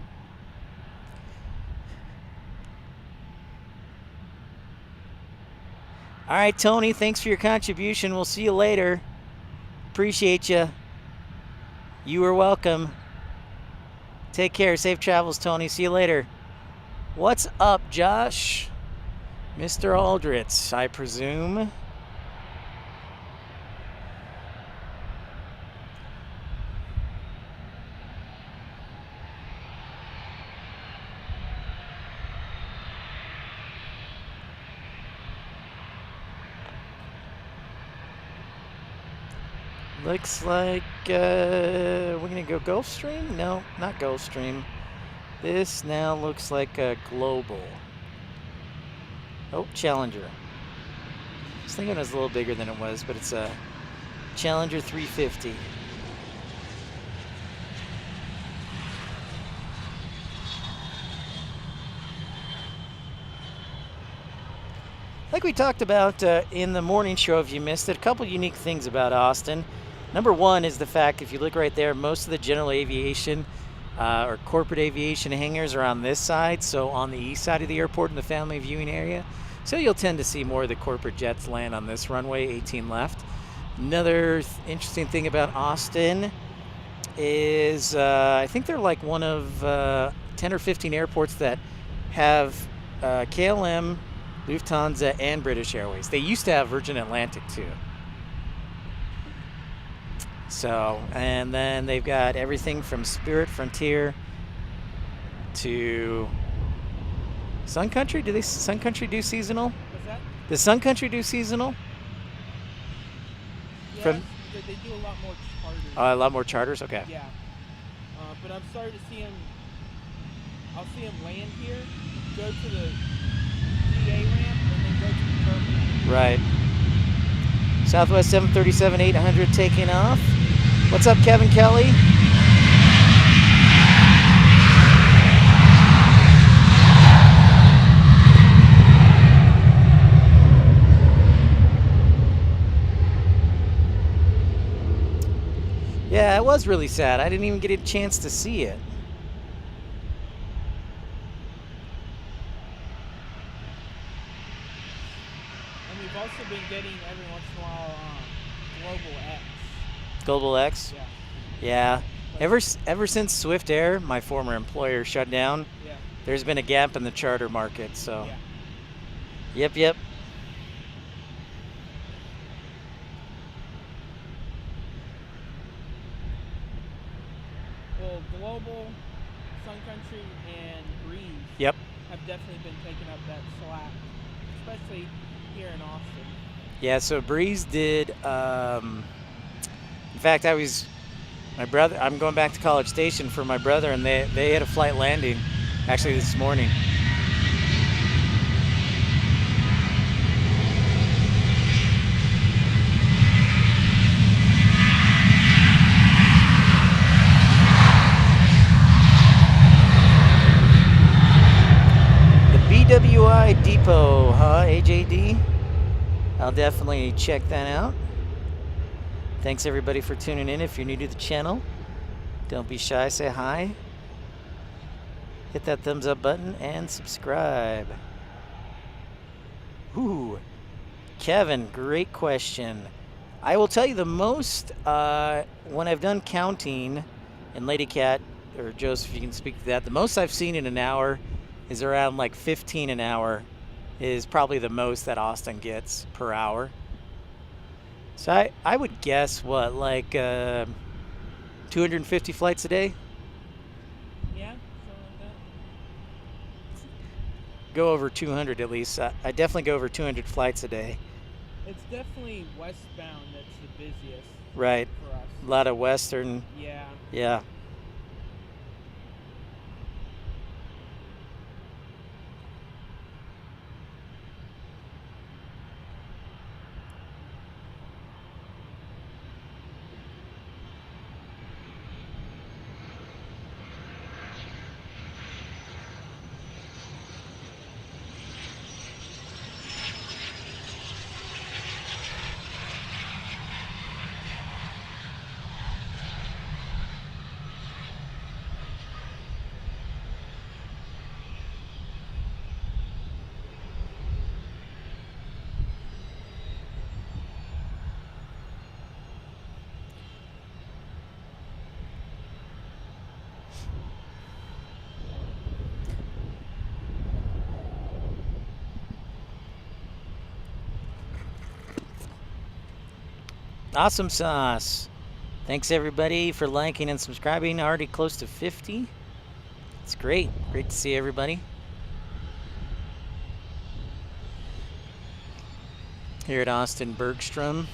All right, Tony, thanks for your contribution. We'll see you later. Appreciate you. You are welcome. Take care. Safe travels, Tony. See you later. What's up, Josh? Mr. Aldritz, I presume. Looks like we're gonna go Gulfstream? No, not Gulfstream. This now looks like a Global. Oh, Challenger. I was thinking it was a little bigger than it was, but it's a Challenger 350. Like we talked about in the morning show, if you missed it, a couple unique things about Austin. Number one is the fact, if you look right there, most of the general aviation or corporate aviation hangars are on this side, so on the east side of the airport in the family viewing area. So you'll tend to see more of the corporate jets land on this runway, 18 left. Another interesting thing about Austin is I think they're like one of 10 or 15 airports that have KLM, Lufthansa, and British Airways. They used to have Virgin Atlantic too. So, and then they've got everything from Spirit, Frontier to Sun Country. Do Sun Country do seasonal? What's that? Does Sun Country do seasonal? Yeah, From- they do a lot more charters. A lot more charters? Okay. Yeah. But I'm starting to see them. I'll see them land here, go to the GA ramp, and then go to the terminal. Right. Southwest 737-800 taking off. What's up, Kevin Kelly? Yeah, it was really sad. I didn't even get a chance to see it. And we've also been getting every once in a while Global X. Global X? Yeah. Yeah. Ever since Swift Air, my former employer, shut down, Yeah. there's been a gap in the charter market. So, Yeah. yep. Well, Global, Sun Country, and Breeze Yep. have definitely been taking up that slack, especially here in Austin. Yeah, so Breeze did, in fact, I'm going back to College Station for my brother, and they had a flight landing, actually, this morning. The BWI Depot, huh, AJD? I'll definitely check that out. Thanks everybody for tuning in. If you're new to the channel, don't be shy, say hi. Hit that thumbs up button and subscribe. Ooh, Kevin, great question. I will tell you the most, when I've done counting, and Lady Cat, or Joseph, you can speak to that, the most I've seen in an hour is around like 15 an hour is probably the most that Austin gets per hour. So I would guess, what, like 250 flights a day? Yeah, something like that. Go over 200 at least. I definitely go over 200 flights a day. It's definitely westbound that's the busiest. Right. For us. A lot of Western. Yeah. Yeah. Awesome sauce. Thanks everybody for liking and subscribing. Already close to 50. It's great. Great to see everybody. Here at Austin Bergstrom.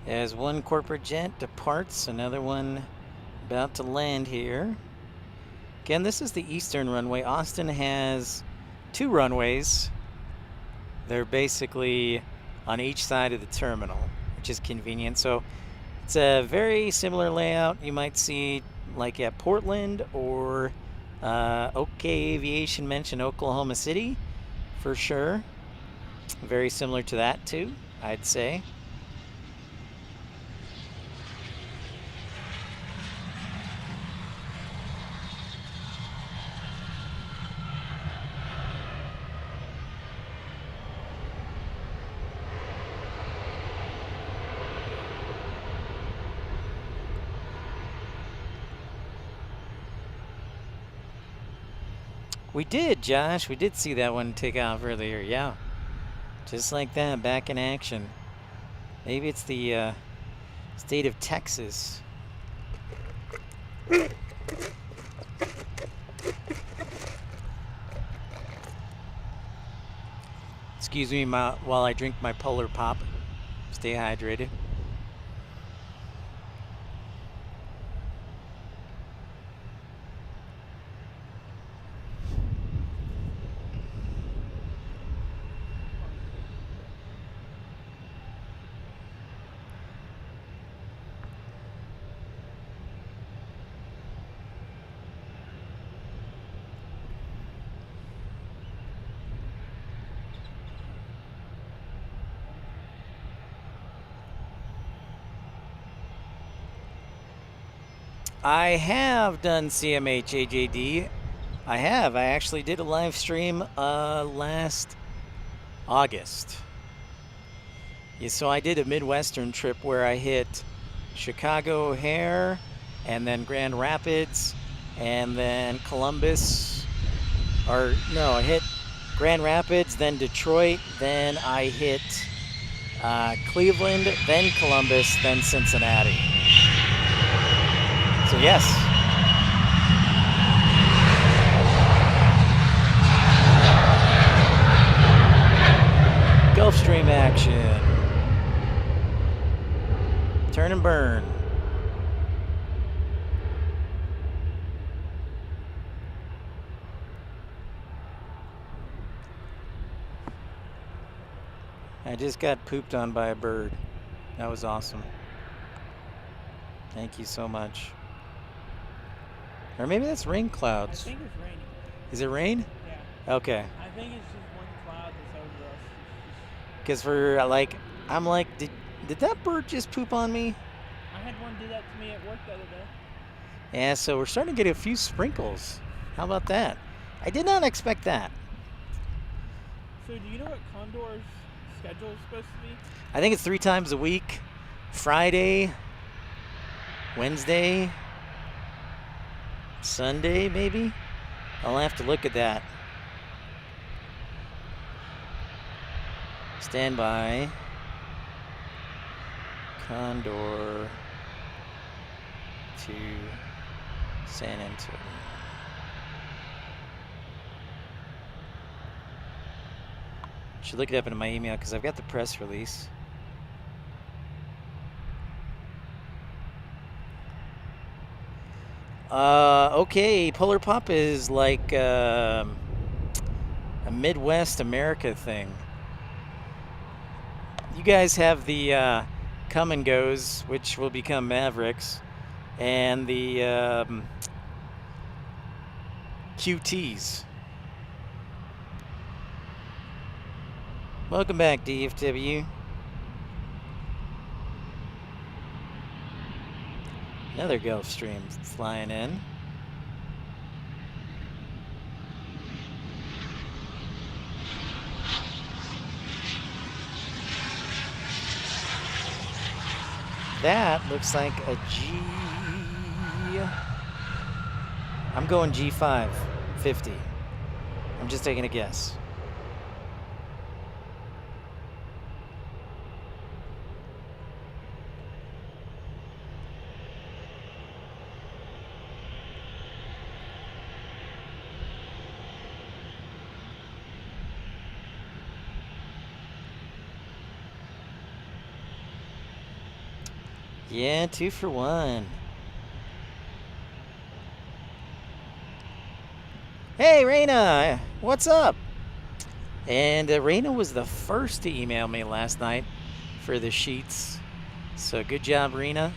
As one corporate jet departs, another one about to land here. Again, this is the eastern runway. Austin has two runways. They're basically on each side of the terminal, which is convenient. So it's a very similar layout you might see like at Portland or OK Aviation mentioned Oklahoma City for sure. Very similar to that too, I'd say. We did, Josh. We did see that one take off earlier. Yeah. Just like that, back in action. Maybe it's the state of Texas. Excuse me while I drink my Polar Pop. Stay hydrated. I have done CMH AJD. I have. I actually did a live stream last August. Yeah, so I did a Midwestern trip where I hit Chicago O'Hare, and then Grand Rapids, and then Columbus. Or no, I hit Grand Rapids, then Detroit, then I hit Cleveland, then Columbus, then Cincinnati. So yes. Gulfstream action. Turn and burn. I just got pooped on by a bird. That was awesome. Thank you so much. Or maybe that's rain clouds. I think it's raining. Is it rain? Yeah. Okay. I think it's just one cloud that's over us. Because for like, I'm like, did that bird just poop on me? I had one do that to me at work the other day. Yeah, so we're starting to get a few sprinkles. How about that? I did not expect that. So do you know what Condor's schedule is supposed to be? I think it's 3 times a week. Friday, Wednesday, Sunday, maybe? I'll have to look at that. Stand by. Condor to San Antonio. Should look it up in my email because I've got the press release. Okay, Polar Pop is like a Midwest America thing. You guys have the Come and Goes, which will become Mavericks, and the QTs. Welcome back, DFW. Another Gulfstream flying in. That looks like a G. I'm going G5 50. I'm just taking a guess. Yeah, 2 for 1. Hey, Raina, what's up? And Raina was the first to email me last night for the sheets. So good job, Raina.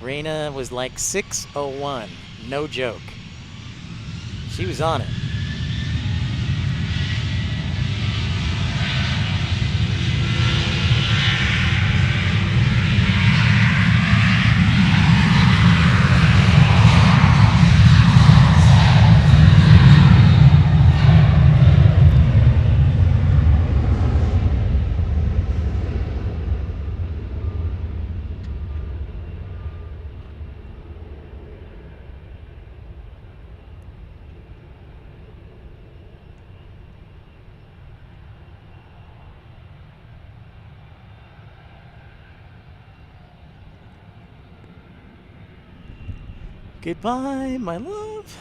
Raina was like 6:01. No joke. She was on it. Goodbye, my love.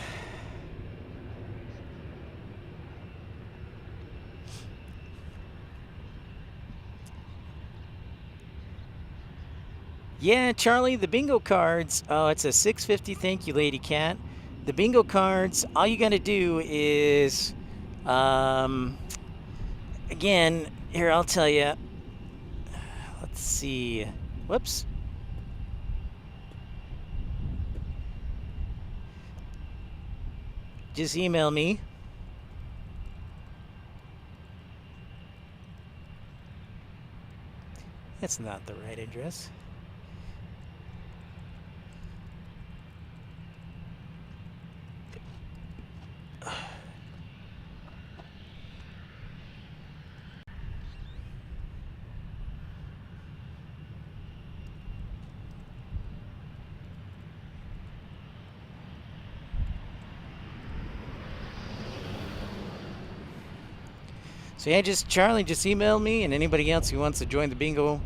Yeah, Charlie, the bingo cards. Oh, it's a 650. Thank you, Lady Cat. The bingo cards, all you got to do is, again, here, I'll tell you. Let's see. Whoops. Just email me. That's not the right address. So yeah, Charlie just emailed me, and anybody else who wants to join the bingo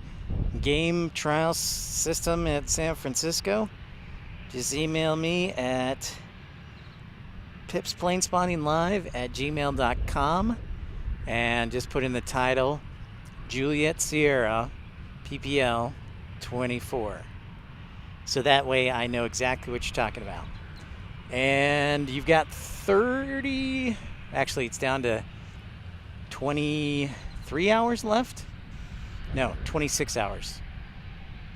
game trial system at San Francisco, just email me at pipsplanespottinglive@gmail.com and just put in the title Juliet Sierra PPL 24. So that way I know exactly what you're talking about. And you've got 30, actually it's down to 23 hours left? No, 26 hours.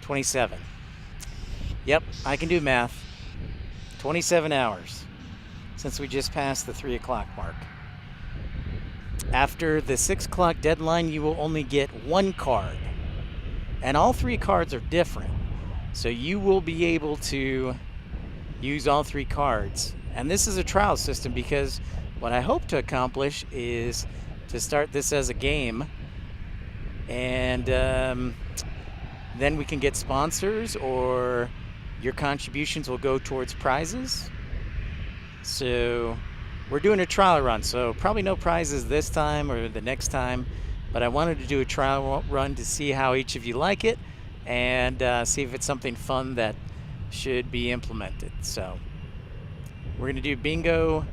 27. Yep, I can do math. 27 hours since we just passed the 3 o'clock mark. After the 6 o'clock deadline, you will only get 1 card. And all 3 cards are different. So you will be able to use all 3 cards. And this is a trial system because what I hope to accomplish is to start this as a game, and then we can get sponsors, or your contributions will go towards prizes. So we're doing a trial run, so probably no prizes this time or the next time, but I wanted to do a trial run to see how each of you like it, and see if it's something fun that should be implemented. So we're going to do bingo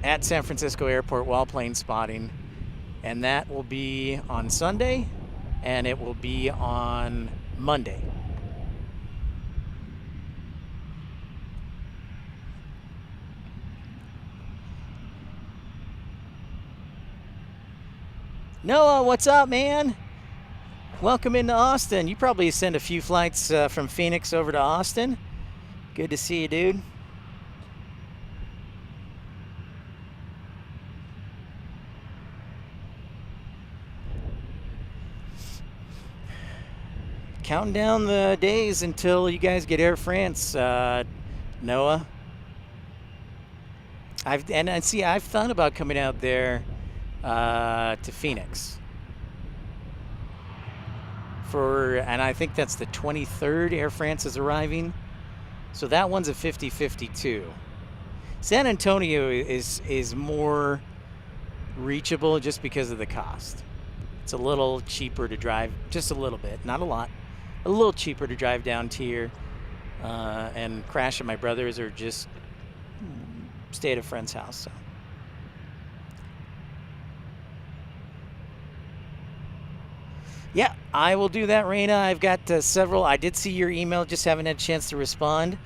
at San Francisco Airport while plane spotting, and that will be on Sunday, and it will be on Monday. Noah, what's up, man? Welcome into Austin. You probably send a few flights from Phoenix over to Austin. Good to see you, dude. Counting down the days until you guys get Air France, Noah. I've thought about coming out there to Phoenix and I think that's the 23rd Air France is arriving. So that one's a 50-50 too. San Antonio is more reachable just because of the cost. It's a little cheaper to drive, just a little bit, not a lot. A little cheaper to drive down to here and crash at my brother's, or just stay at a friend's house. So. Yeah, I will do that, Raina. I've got several. I did see your email, just haven't had a chance to respond.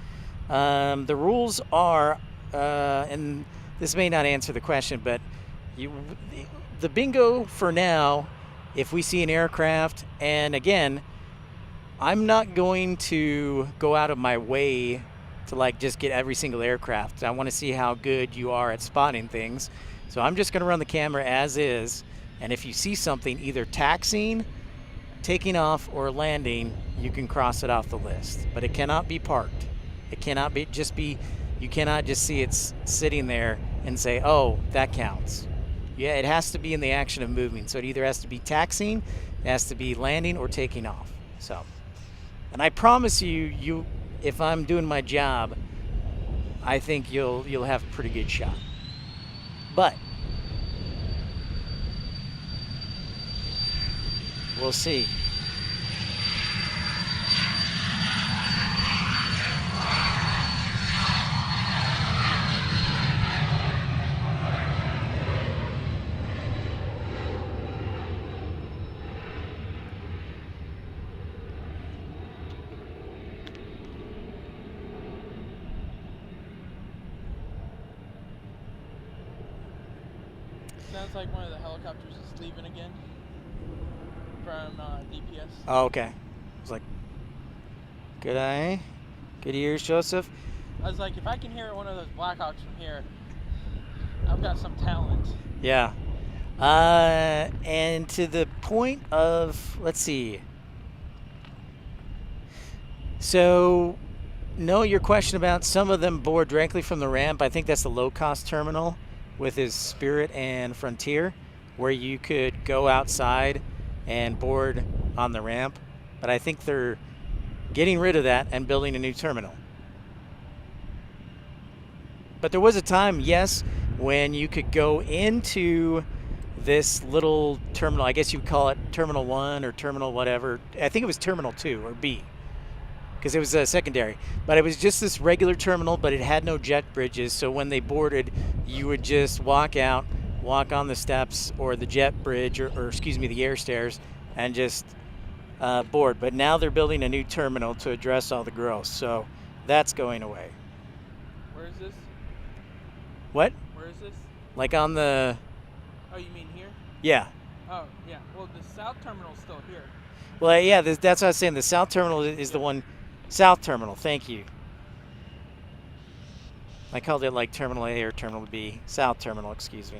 The rules are, and this may not answer the question, but the bingo for now, if we see an aircraft, and again, I'm not going to go out of my way to just get every single aircraft. I want to see how good you are at spotting things. So I'm just going to run the camera as is. And if you see something either taxiing, taking off, or landing, you can cross it off the list. But it cannot be parked. It cannot be you cannot just see it's sitting there and say, oh, that counts. Yeah, it has to be in the action of moving. So it either has to be taxiing, it has to be landing, or taking off. So. And I promise you, if I'm doing my job, I think you'll have a pretty good shot. But we'll see. Sounds like one of the helicopters is leaving again from DPS. Oh, okay. I was like, good eye. Good ears, Joseph. I was like, if I can hear one of those Blackhawks from here, I've got some talent. Yeah. And to the point of, let's see. So, no, your question about some of them board directly from the ramp. I think that's the low-cost terminal with his Spirit and Frontier, where you could go outside and board on the ramp. But I think they're getting rid of that and building a new terminal. But there was a time, yes, when you could go into this little terminal. I guess you would call it Terminal 1 or Terminal whatever. I think it was Terminal 2 or B, because it was secondary. But it was just this regular terminal, but it had no jet bridges. So when they boarded, you would just walk out, walk on the steps or the jet bridge, or excuse me, the air stairs, and just board. But now they're building a new terminal to address all the growth. So that's going away. Where is this? What? Where is this? Like on the... Oh, you mean here? Yeah. Oh, yeah. Well, the south terminal's still here. Well, yeah, that's what I was saying. The south terminal is the one. South terminal, thank you. I called it like Terminal A or Terminal B. South terminal, excuse me.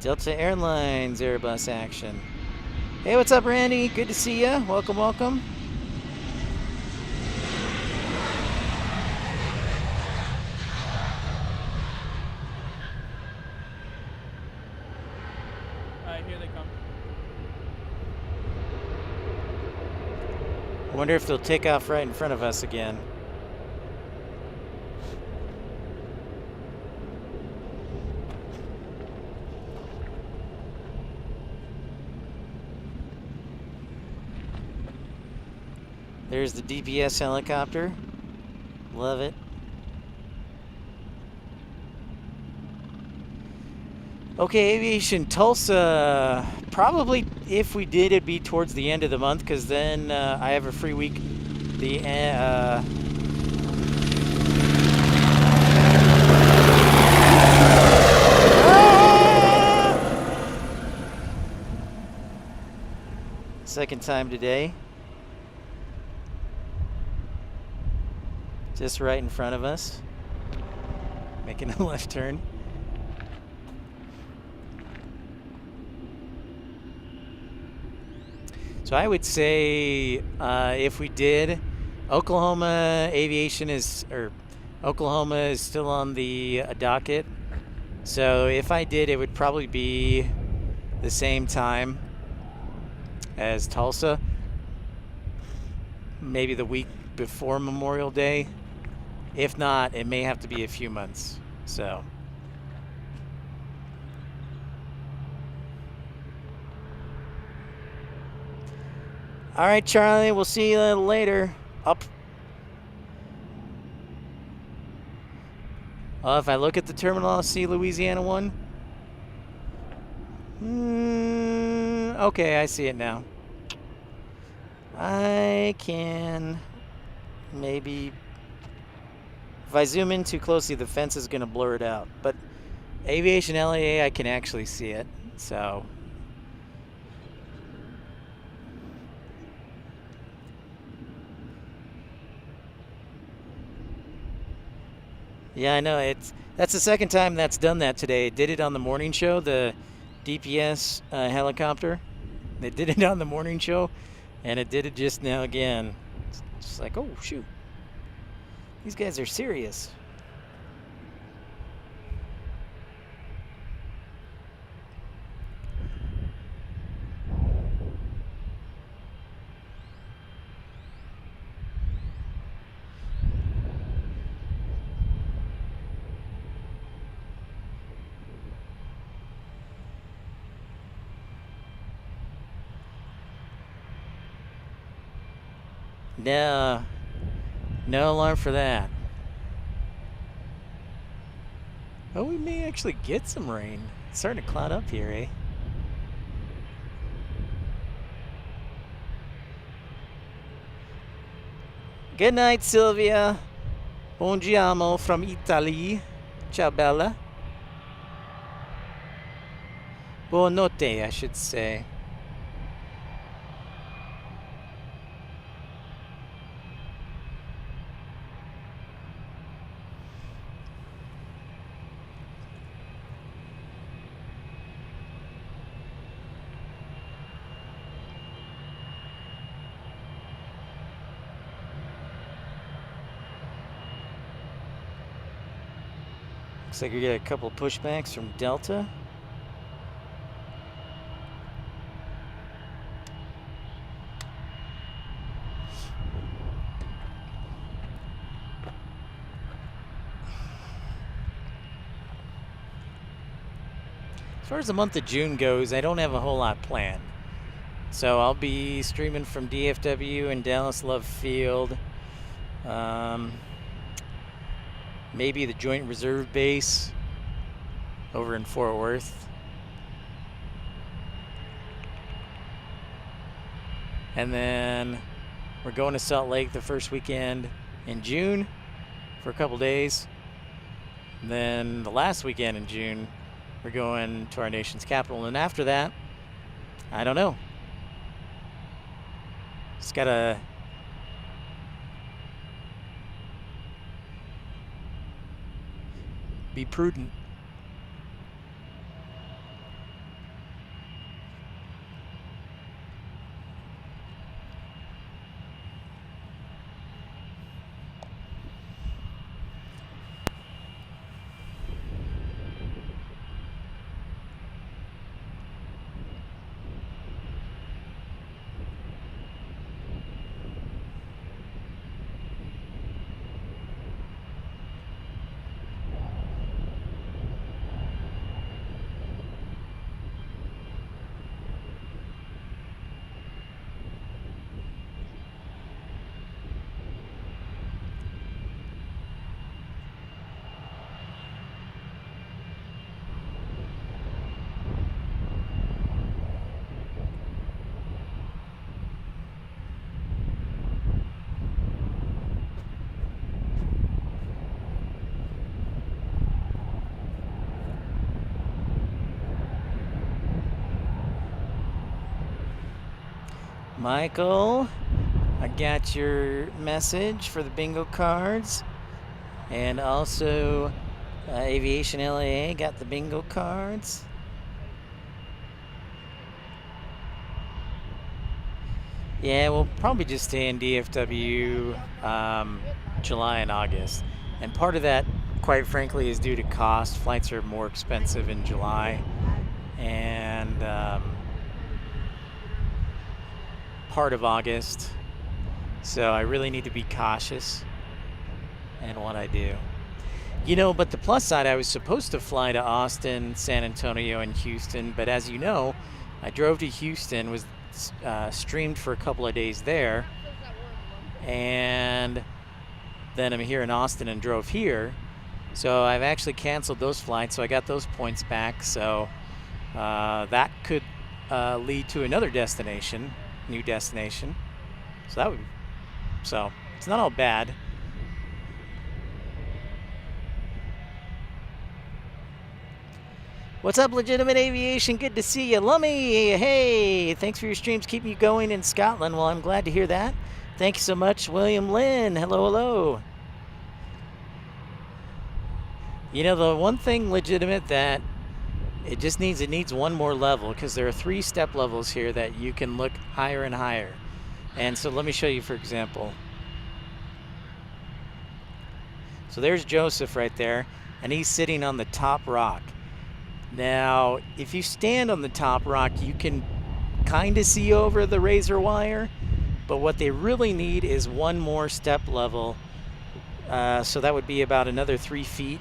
Delta Airlines Airbus action. Hey, what's up, Randy? Good to see ya. Welcome, welcome. Here they come. I wonder if they'll take off right in front of us again. There's the DPS helicopter. Love it. Okay, Aviation Tulsa. Probably if we did, it'd be towards the end of the month, because then I have a free week. The second time today. Just right in front of us. Making a left turn. So I would say if we did, Oklahoma Aviation Oklahoma is still on the docket. So if I did, it would probably be the same time as Tulsa. Maybe the week before Memorial Day. If not, it may have to be a few months. So. All right, Charlie, we'll see you later. Up. Oh, if I look at the terminal, I'll see Louisiana 1. Okay, I see it now. I can maybe... If I zoom in too closely, the fence is going to blur it out. But Aviation LAA, I can actually see it. So... Yeah, I know. That's the second time that's done that today. It did it on the morning show, the DPS helicopter. They did it on the morning show, and it did it just now again. It's just like, oh, shoot. These guys are serious. No, no alarm for that. Oh, we may actually get some rain. It's starting to cloud up here, eh? Good night, Sylvia. Buongiorno from Italy. Ciao, Bella. Buonanotte, I should say. Looks like we get a couple pushbacks from Delta. As far as the month of June goes, I don't have a whole lot planned. So I'll be streaming from DFW and Dallas Love Field. Maybe the Joint Reserve Base over in Fort Worth. And then we're going to Salt Lake the first weekend in June for a couple days. And then the last weekend in June, we're going to our nation's capital. And after that, I don't know. Just gotta be prudent. Michael, I got your message for the bingo cards, and also Aviation LAA got the bingo cards. Yeah, we'll probably just stay in DFW July and August, and part of that, quite frankly, is due to cost. Flights are more expensive in July, and part of August, so I really need to be cautious in what I do. You know, but the plus side, I was supposed to fly to Austin, San Antonio, and Houston, but as you know, I drove to Houston, was streamed for a couple of days there, and then I'm here in Austin and drove here, so I've actually canceled those flights, so I got those points back, so that could lead to another destination, new destination. So it's not all bad. What's up, Legitimate Aviation? Good to see you. Lummy, hey, thanks for your streams. Keep me going in Scotland. Well, I'm glad to hear that. Thank you so much, William Lynn. Hello, hello. You know, the one thing, Legitimate, that it needs one more level, because there are 3 step levels here that you can look higher and higher. And so let me show you, for example. So there's Joseph right there, and he's sitting on the top rock. Now, if you stand on the top rock, you can kind of see over the razor wire, but what they really need is one more step level. So that would be about another 3 feet,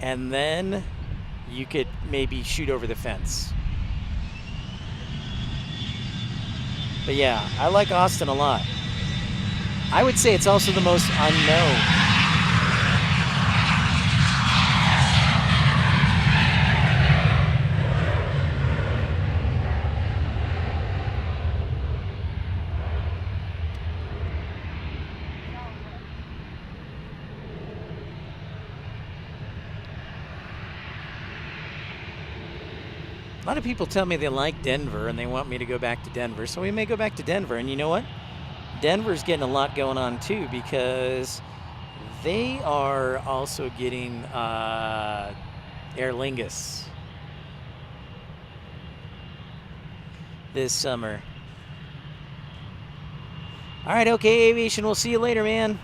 and then you could maybe shoot over the fence. But yeah, I like Austin a lot. I would say it's also the most unknown. A lot of people tell me they like Denver and they want me to go back to Denver, so we may go back to Denver. And you know what? Denver's getting a lot going on too, because they are also getting Aer Lingus this summer. All right, okay, Aviation, we'll see you later, man.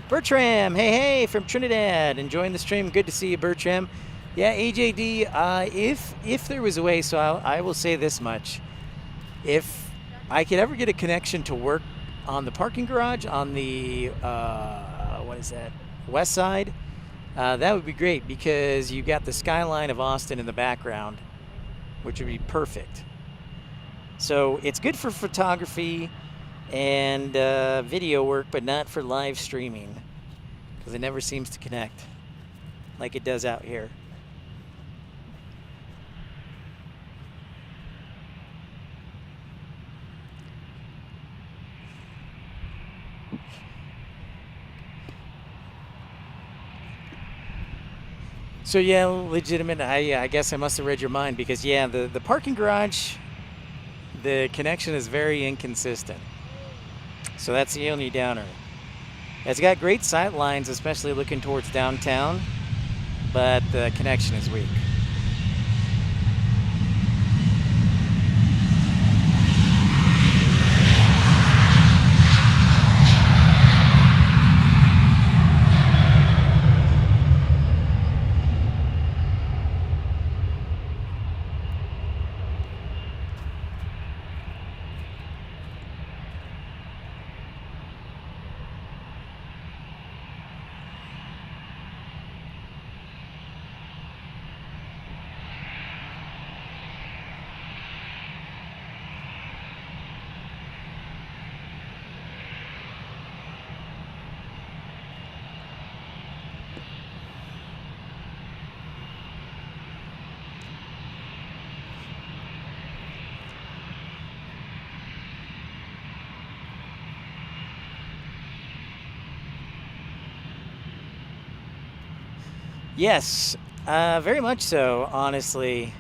Bertram, hey, from Trinidad, enjoying the stream. Good to see you, Bertram. Yeah, AJD, if there was a way, so I will say this much. If I could ever get a connection to work on the parking garage on the, west side, that would be great, because you got the skyline of Austin in the background, which would be perfect. So it's good for photography and video work, but not for live streaming, because it never seems to connect like it does out here. So yeah, legitimate. I guess I must have read your mind, because yeah, the parking garage, the connection is very inconsistent. So that's the only downer. It's got great sight lines, especially looking towards downtown, but the connection is weak. Yes, very much so, honestly.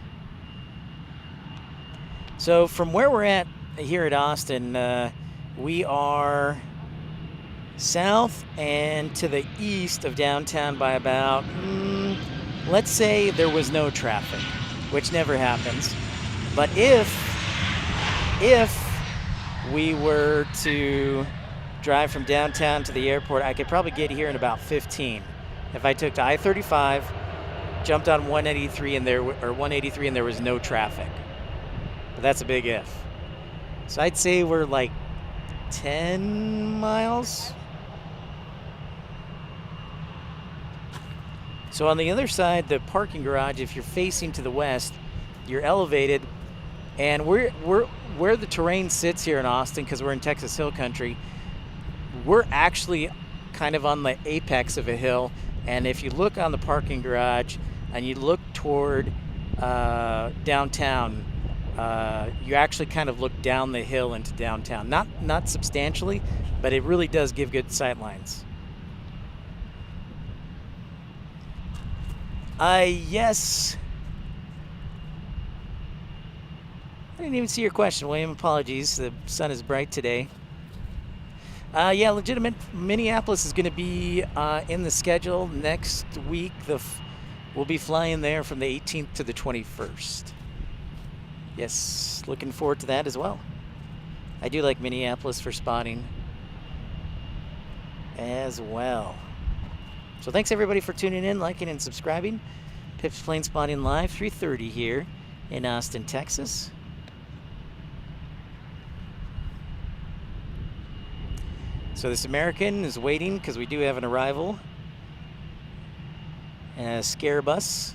So from where we're at here at Austin, we are south and to the east of downtown by about, let's say there was no traffic, which never happens. But if we were to drive from downtown to the airport, I could probably get here in about 15. If I took to I-35, jumped on 183 and 183 and there was no traffic. But that's a big if. So I'd say we're like 10 miles. So on the other side, the parking garage, if you're facing to the west, you're elevated, and where the terrain sits here in Austin, because we're in Texas Hill Country, we're actually kind of on the apex of a hill. And if you look on the parking garage and you look toward downtown, you actually kind of look down the hill into downtown. Not substantially, but it really does give good sight lines. Yes. I didn't even see your question, William. Apologies. The sun is bright today. Yeah, legitimate. Minneapolis is going to be in the schedule next week. We'll be flying there from the 18th to the 21st. Yes, looking forward to that as well. I do like Minneapolis for spotting as well. So thanks everybody for tuning in, liking, and subscribing. Pip's Planespotting Live, 3:30 here in Austin, Texas. So this American is waiting because we do have an arrival. A scare bus.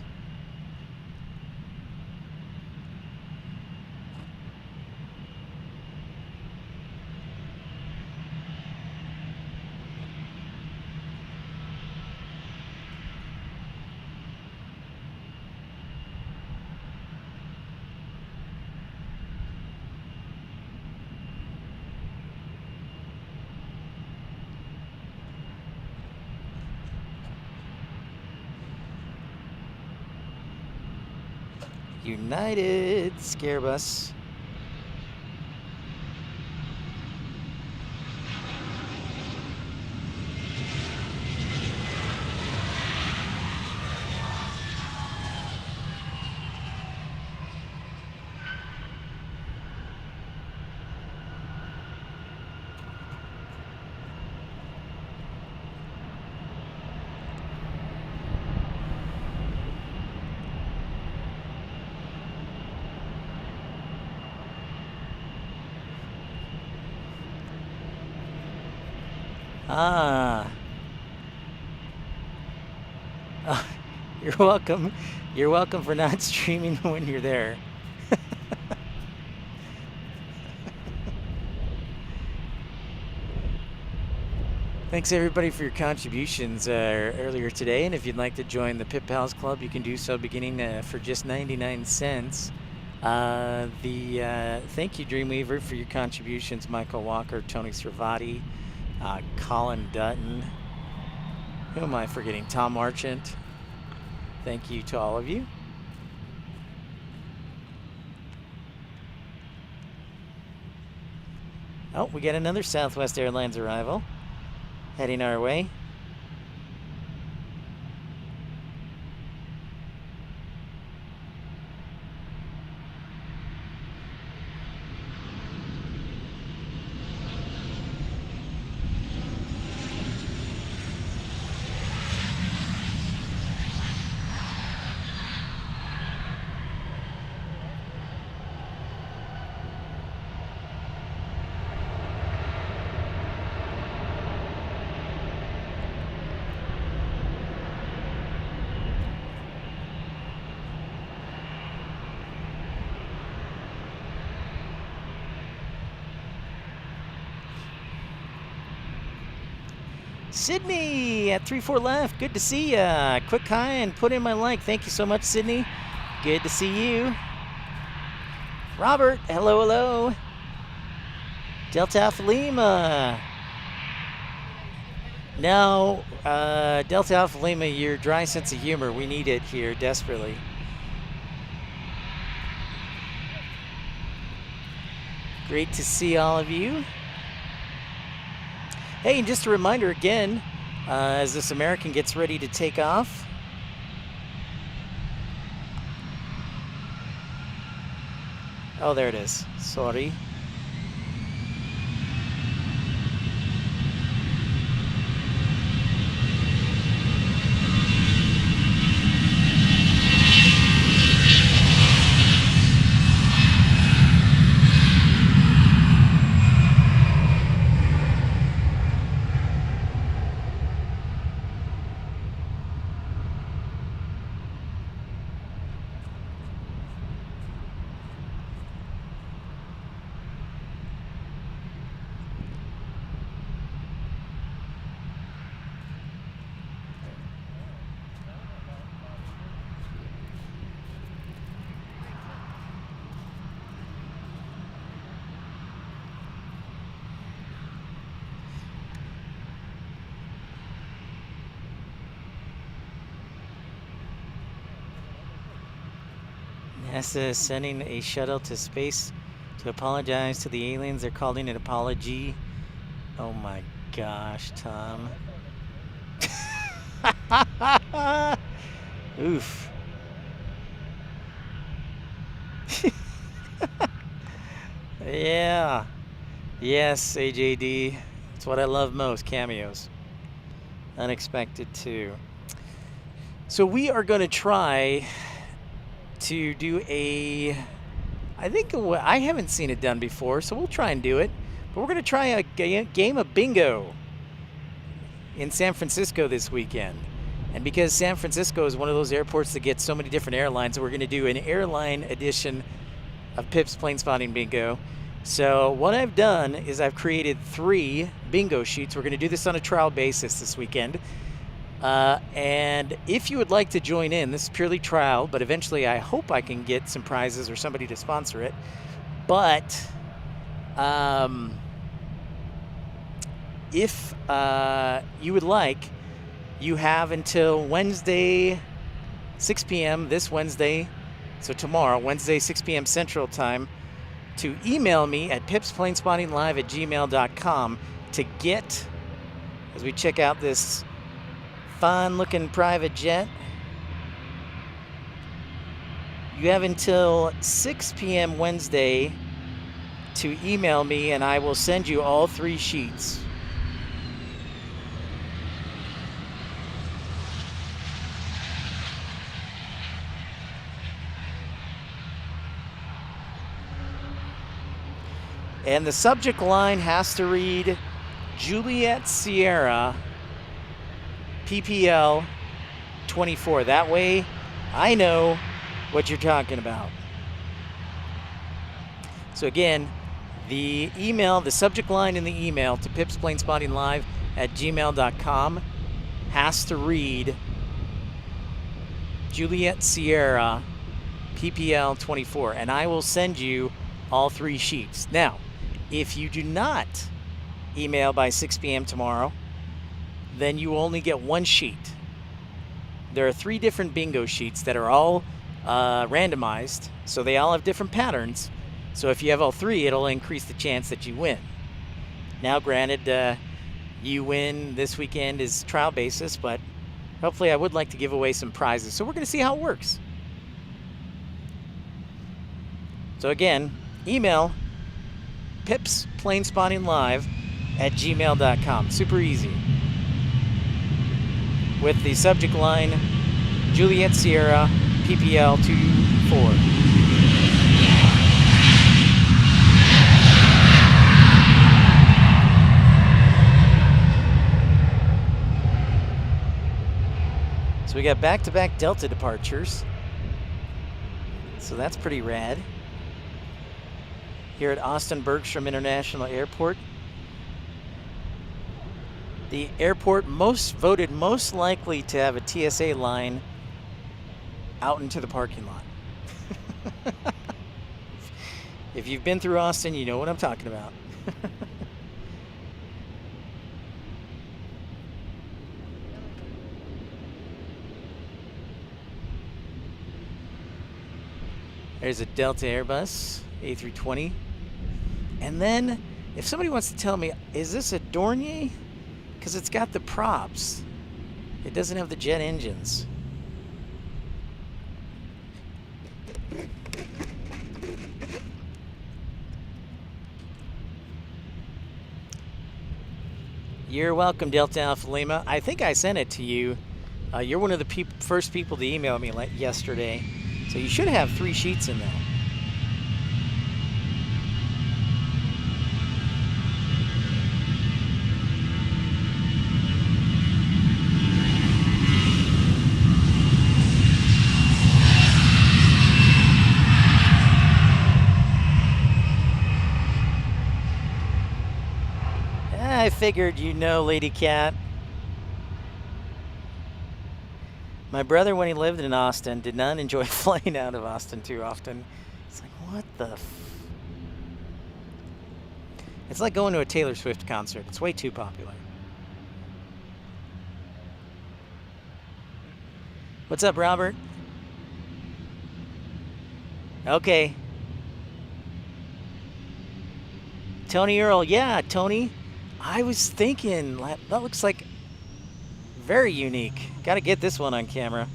United Scare Bus. Ah. You're welcome. You're welcome for not streaming when you're there. Thanks everybody for your contributions earlier today, and if you'd like to join the Pit Pals Club, you can do so beginning for just 99 cents. Thank you Dreamweaver for your contributions, Michael Walker, Tony Servati, Colin Dutton. Who am I forgetting? Tom Marchant. Thank you to all of you. Oh, we got another Southwest Airlines arrival heading our way. Sydney at 3-4 left. Good to see ya. Quick hi and put in my like. Thank you so much, Sydney. Good to see you. Robert, hello, hello. Delta Alpha Lima. No, Delta Alpha Lima, your dry sense of humor. We need it here desperately. Great to see all of you. Hey, and just a reminder again, as this American gets ready to take off. Oh, there it is. Sorry. NASA is sending a shuttle to space to apologize to the aliens. They're calling it apology. Oh my gosh, Tom. Oof. Yeah. Yes, AJD. It's what I love most, cameos. Unexpected too. So we are going to try to do I haven't seen it done before, so we'll try and do it. But we're going to try a game of bingo in San Francisco this weekend. And because San Francisco is one of those airports that gets so many different airlines, we're going to do an airline edition of Pip's Planespotting Bingo. So what I've done is I've created 3 bingo sheets. We're going to do this on a trial basis this weekend. And if you would like to join in, this is purely trial, but eventually I hope I can get some prizes or somebody to sponsor it. But if you would like, you have until Wednesday, 6 p.m. this Wednesday, so tomorrow, Wednesday, 6 p.m. Central Time, to email me at pipsplainsspottinglive@gmail.com to get, as we check out this fun-looking private jet. You have until 6 p.m. Wednesday to email me, and I will send you all 3 sheets. And the subject line has to read Juliet Sierra PPL 24. That way I know what you're talking about. So again, the email, the subject line in the email to pipsplainsspottinglive@gmail.com has to read Juliet Sierra PPL 24, and I will send you all 3 sheets. Now, if you do not email by 6 p.m. tomorrow, then you only get 1 sheet. There are 3 different bingo sheets that are all randomized, so they all have different patterns. So if you have all 3, it'll increase the chance that you win. Now, granted, you win this weekend is trial basis, but hopefully I would like to give away some prizes. So we're going to see how it works. So again, email pipsplainsspottinglive@gmail.com. Super easy. With the subject line, Juliet Sierra PPL 24. So we got back-to-back Delta departures. So that's pretty rad. Here at Austin Bergstrom International Airport. The airport voted most likely to have a TSA line out into the parking lot. If you've been through Austin, you know what I'm talking about. There's a Delta Airbus A320. And then, if somebody wants to tell me, is this a Dornier? Because it's got the props. It doesn't have the jet engines. You're welcome, Delta Alpha Lima. I think I sent it to you. You're one of the first people to email me yesterday. So you should have 3 sheets in there. I figured you know, Lady Cat. My brother, when he lived in Austin, did not enjoy flying out of Austin too often. It's like, what the It's like going to a Taylor Swift concert. It's way too popular. What's up, Robert? Okay. Tony Earl, yeah, Tony. I was thinking, that looks like very unique. Got to get this one on camera.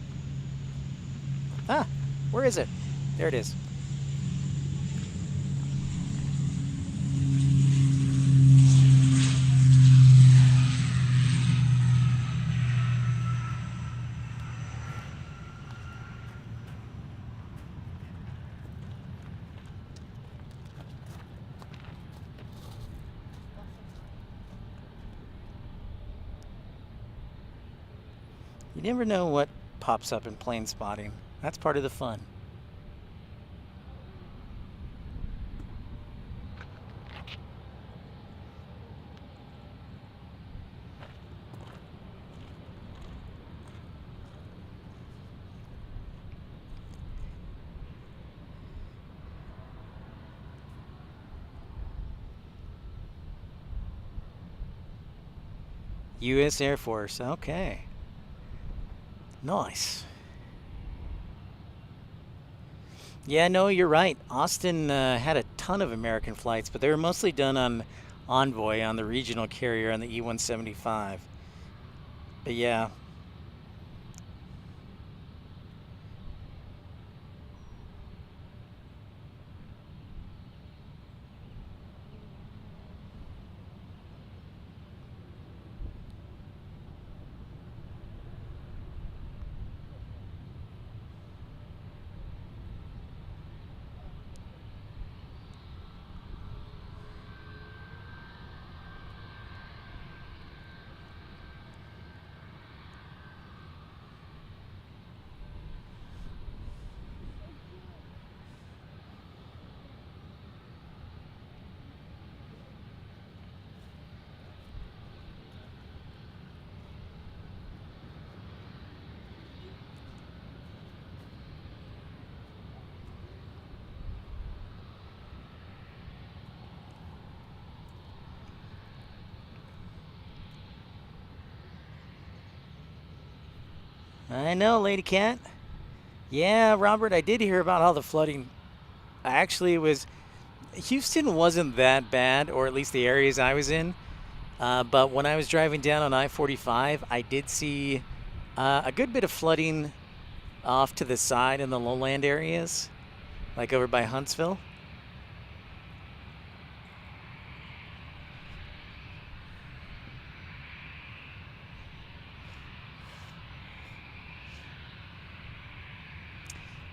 Ah, where is it? There it is. You never know what pops up in plane spotting. That's part of the fun. U.S. Air Force, okay. Nice. Yeah, no, you're right. Austin had a ton of American flights, but they were mostly done on Envoy on the regional carrier on the E-175. But yeah, I know, Lady Cat. Yeah, Robert, I did hear about all the flooding. Actually, it was Houston wasn't that bad, or at least the areas I was in. But when I was driving down on I-45, I did see a good bit of flooding off to the side in the lowland areas, like over by Huntsville.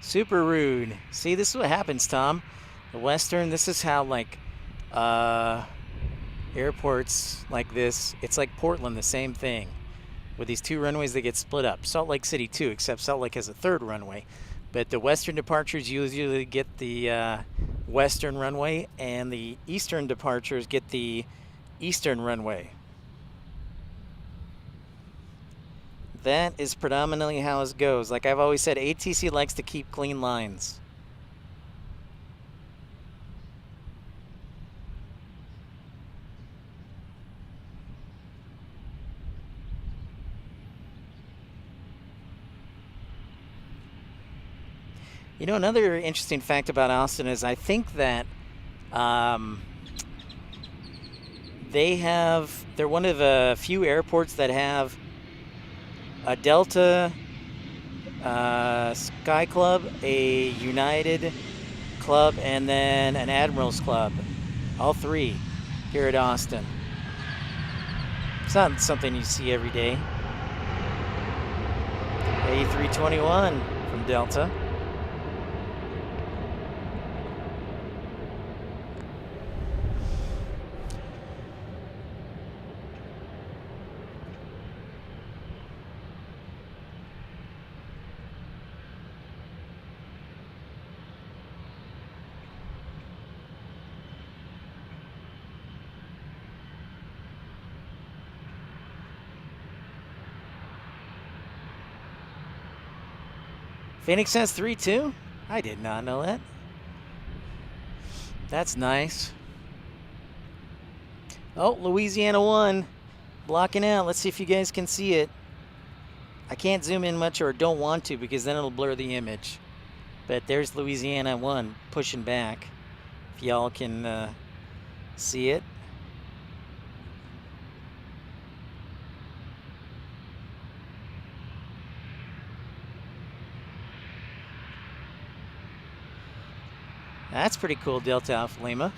Super rude. See, this is what happens, Tom. The Western, this is how, like, uh, airports like this, it's like Portland, the same thing. With these two runways that get split up. Salt Lake City, too, except Salt Lake has a third runway. But the Western departures usually get the Western runway, and the Eastern departures get the Eastern runway. That is predominantly how it goes. Like I've always said, ATC likes to keep clean lines. You know, another interesting fact about Austin is I think that um, they're one of the few airports that have a Delta Sky Club, a United Club, and then an Admirals Club. All three here at Austin. It's not something you see every day. A321 from Delta. Phoenix has 3 too? I did not know that. That's nice. Oh, Louisiana 1 blocking out. Let's see if you guys can see it. I can't zoom in much or don't want to because then it'll blur the image. But there's Louisiana 1 pushing back. If y'all can see it. That's pretty cool, Delta Alpha Lima.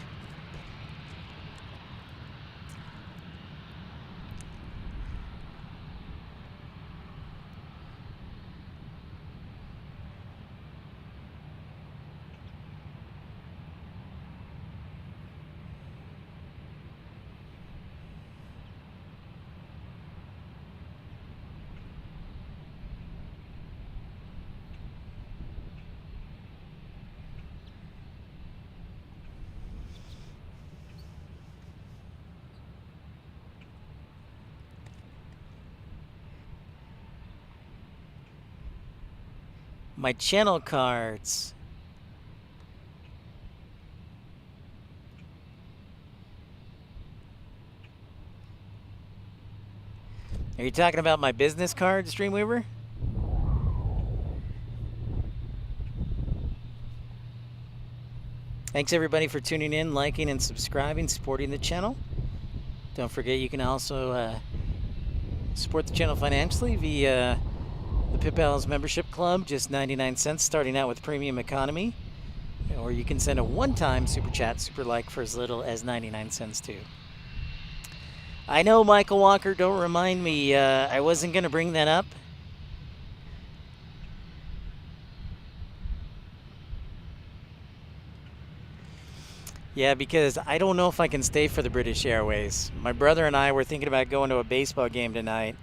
My channel cards. Are you talking about my business cards, Dreamweaver? Thanks everybody for tuning in, liking and subscribing, supporting the channel. Don't forget you can also support the channel financially via the Pit Pals membership club, just 99 cents, starting out with premium economy. Or you can send a one-time super chat, super like for as little as 99 cents too. I know, Michael Walker, don't remind me, I wasn't going to bring that up. Yeah, because I don't know if I can stay for the British Airways. My brother and I were thinking about going to a baseball game tonight,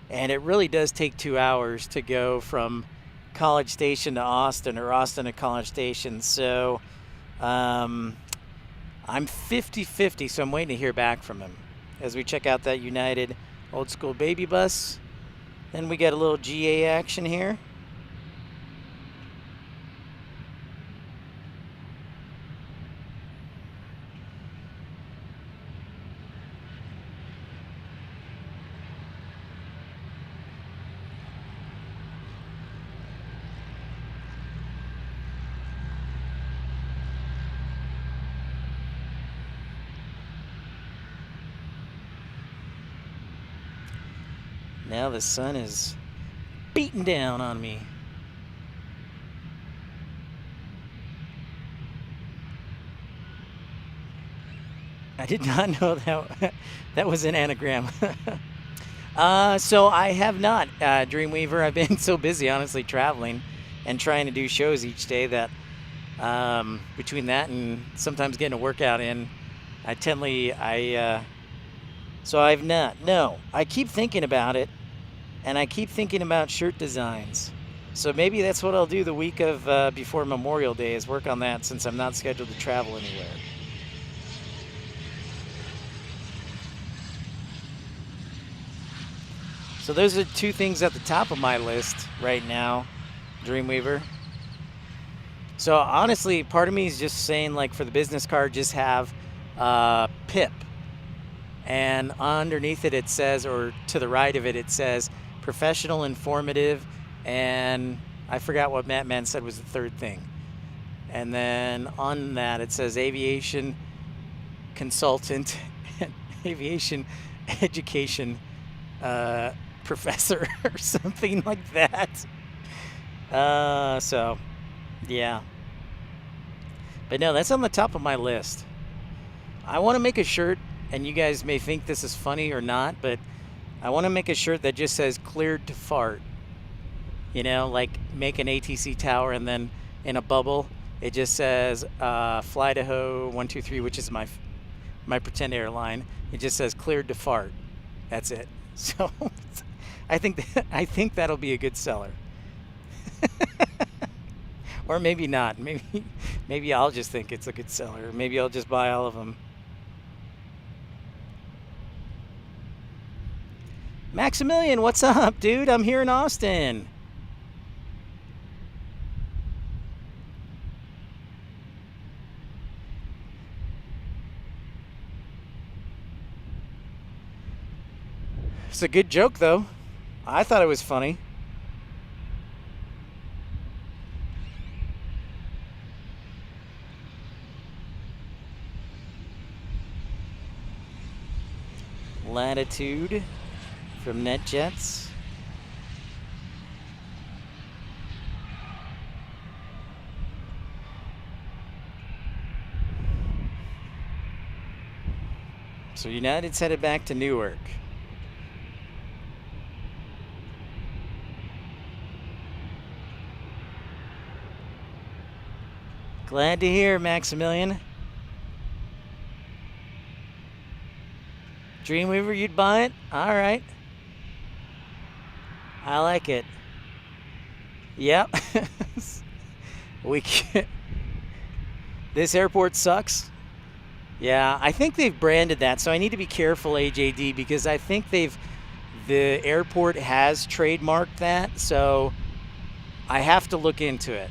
and it really does take 2 hours to go from College Station to Austin, or Austin to College Station. So I'm 50-50, so I'm waiting to hear back from him as we check out that United old school baby bus. Then we got a little GA action here. Now the sun is beating down on me. I did not know that that was an anagram. So I have not, Dreamweaver. I've been so busy, honestly, traveling and trying to do shows each day that between that and sometimes getting a workout in, so I've not. No, I keep thinking about it, and I keep thinking about shirt designs. So maybe that's what I'll do the week of before Memorial Day, is work on that, since I'm not scheduled to travel anywhere. So those are 2 things at the top of my list right now, Dreamweaver. So honestly, part of me is just saying, like, for the business card, just have PIP. And underneath it, it says, or to the right of it, it says professional, informative, and I forgot what Matt Man said was the third thing. And then on that, it says aviation consultant, aviation education professor, or something like that. So, yeah. But no, that's on the top of my list. I want to make a shirt, and you guys may think this is funny or not, but I want to make a shirt that just says cleared to fart. You know, like make an ATC tower, and then in a bubble, it just says Fly to Ho 123, which is my pretend airline. It just says cleared to fart. That's it. So I think that'll be a good seller. Or maybe not. Maybe I'll just think it's a good seller. Maybe I'll just buy all of them. Maximilian, what's up, dude? I'm here in Austin. It's a good joke, though. I thought it was funny. Latitude from NetJets. So United's headed back to Newark. Glad to hear, Maximilian. Dreamweaver, you'd buy it? All right. I like it. Yep. This airport sucks. Yeah, I think they've branded that, so I need to be careful, AJD, because I think the airport has trademarked that, so I have to look into it.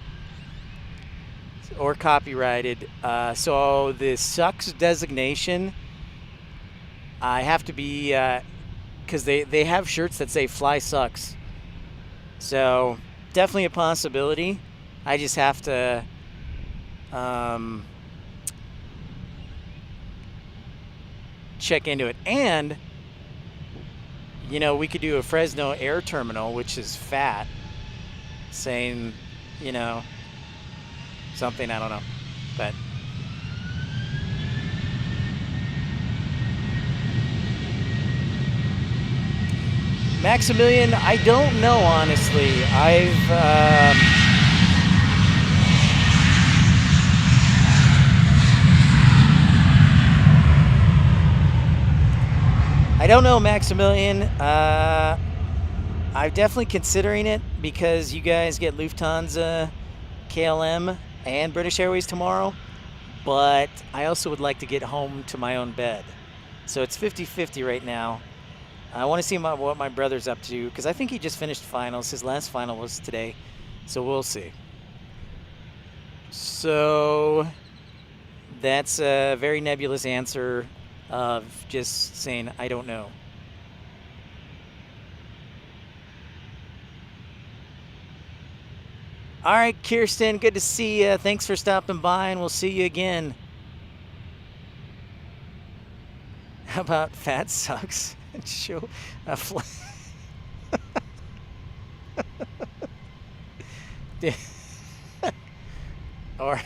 Or copyrighted. So the sucks designation, I have to be, because they have shirts that say fly sucks. So definitely a possibility. I just have to check into it. And, you know, we could do a Fresno air terminal, which is fat, saying, you know, something, I don't know. But Maximilian, I don't know, honestly. I don't know, Maximilian. I'm definitely considering it because you guys get Lufthansa, KLM, and British Airways tomorrow. But I also would like to get home to my own bed. So it's 50-50 right now. I want to see what my brother's up to because I think he just finished finals. His last final was today. So we'll see. So that's a very nebulous answer of just saying, I don't know. All right, Kirsten, good to see you. Thanks for stopping by, and we'll see you again. How about fat sucks? Show a or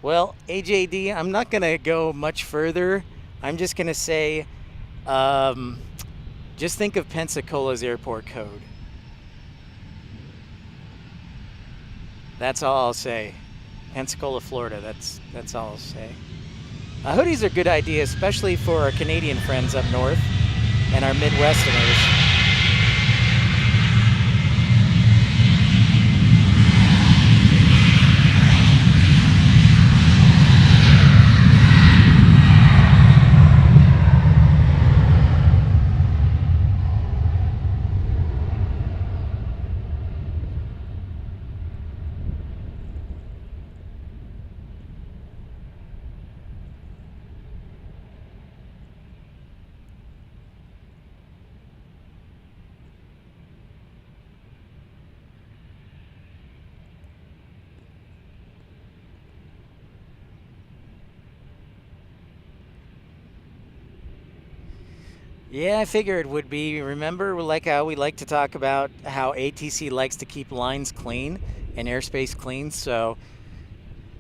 well, AJD, I'm not gonna go much further. I'm just gonna say, just think of Pensacola's airport code. That's all I'll say. Pensacola, Florida. That's all I'll say. Hoodies are a good idea, especially for our Canadian friends up north and our Midwesterners. Yeah, I figured it would be. Remember, like how we like to talk about how ATC likes to keep lines clean and airspace clean. So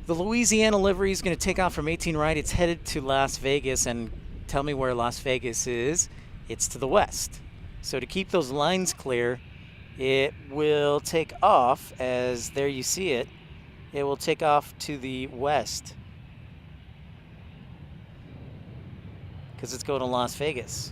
the Louisiana livery is going to take off from 18 right. It's headed to Las Vegas, and tell me where Las Vegas is. It's to the west. So to keep those lines clear, it will take off, as there you see it. It will take off to the west because it's going to Las Vegas.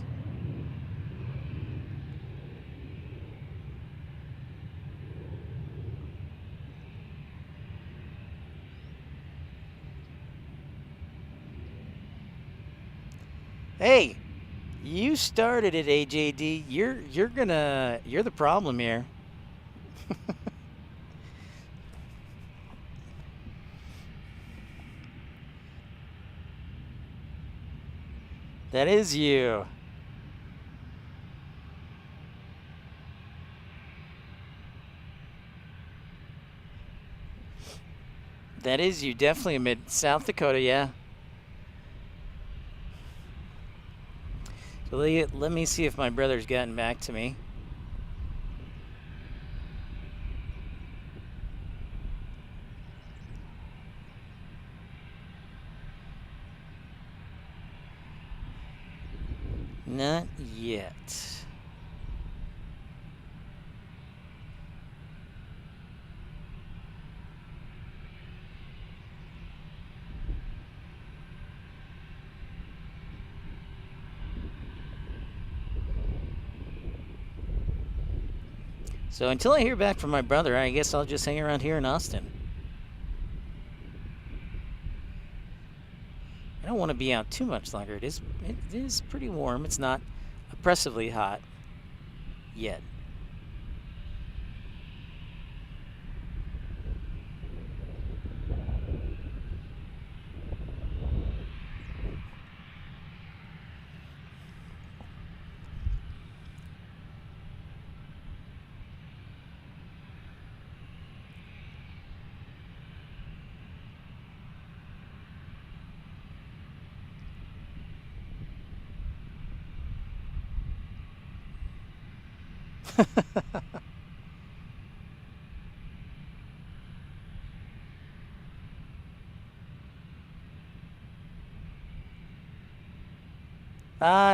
Hey, you started it, AJD. You're the problem here. That is you. That is you. Definitely mid South Dakota, yeah. So let me see if my brother's gotten back to me. Not yet. So until I hear back from my brother, I guess I'll just hang around here in Austin. I don't want to be out too much longer. It is pretty warm. It's not oppressively hot yet.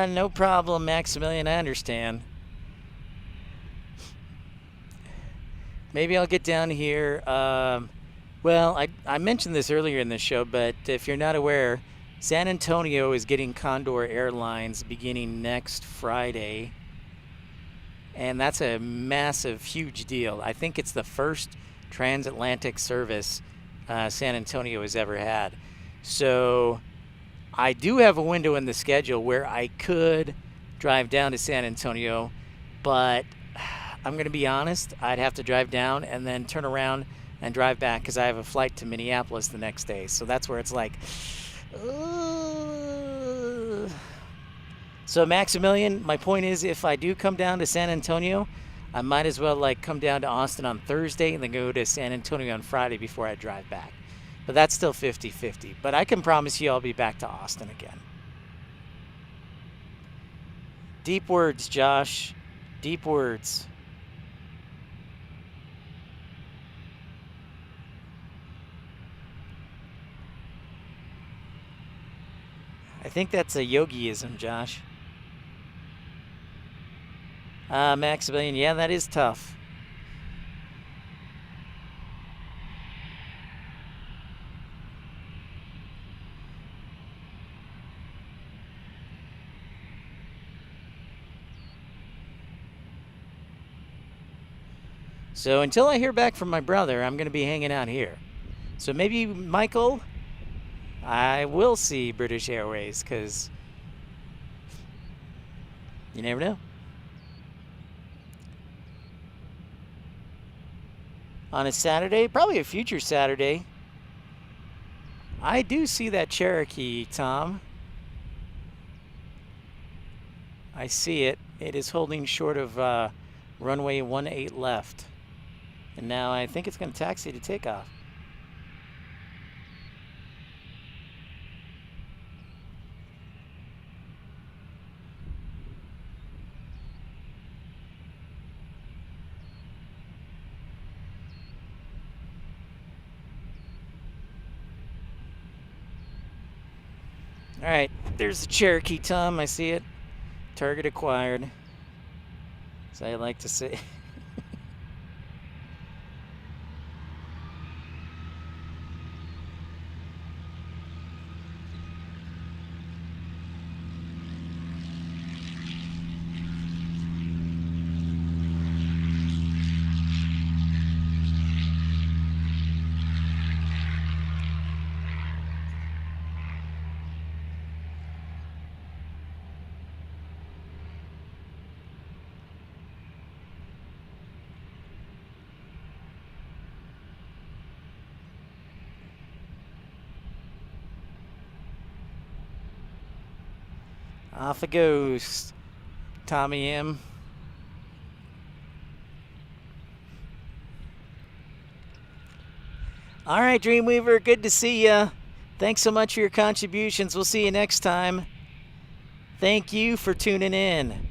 No problem, Maximilian. I understand. Maybe I'll get down here. Well, I mentioned this earlier in the show, but if you're not aware, San Antonio is getting Condor Airlines beginning next Friday. And that's a massive, huge deal. I think it's the first transatlantic service San Antonio has ever had. So I do have a window in the schedule where I could drive down to San Antonio, but I'm going to be honest, I'd have to drive down and then turn around and drive back because I have a flight to Minneapolis the next day. So that's where it's like, ugh. So Maximilian, my point is, if I do come down to San Antonio, I might as well like come down to Austin on Thursday and then go to San Antonio on Friday before I drive back. But that's still 50-50. But I can promise you I'll be back to Austin again. Deep words, Josh. Deep words. I think that's a yogiism, Josh. Maximilian, yeah, that is tough. So until I hear back from my brother, I'm going to be hanging out here. So maybe, Michael, I will see British Airways, because you never know. On a Saturday, probably a future Saturday. I do see that Cherokee, Tom. I see it. It is holding short of runway 18 left. And now I think it's going to taxi to takeoff. All right, there's the Cherokee, Tom. I see it. Target acquired. As I like to say. Off it goes, Tommy M. All right, Dreamweaver, good to see ya. Thanks so much for your contributions. We'll see you next time. Thank you for tuning in.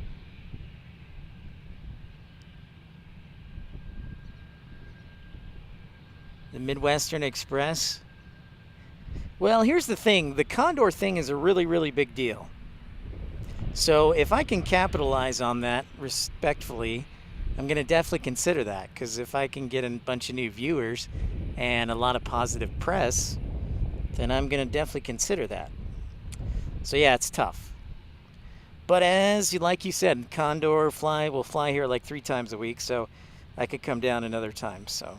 The Midwestern Express. Well, here's the thing. The Condor thing is a really, really big deal. So if I can capitalize on that respectfully, I'm going to definitely consider that, because if I can get a bunch of new viewers and a lot of positive press, then I'm going to definitely consider that. So yeah, it's tough. But like you said, Condor will fly here like 3 times a week, so I could come down another time. So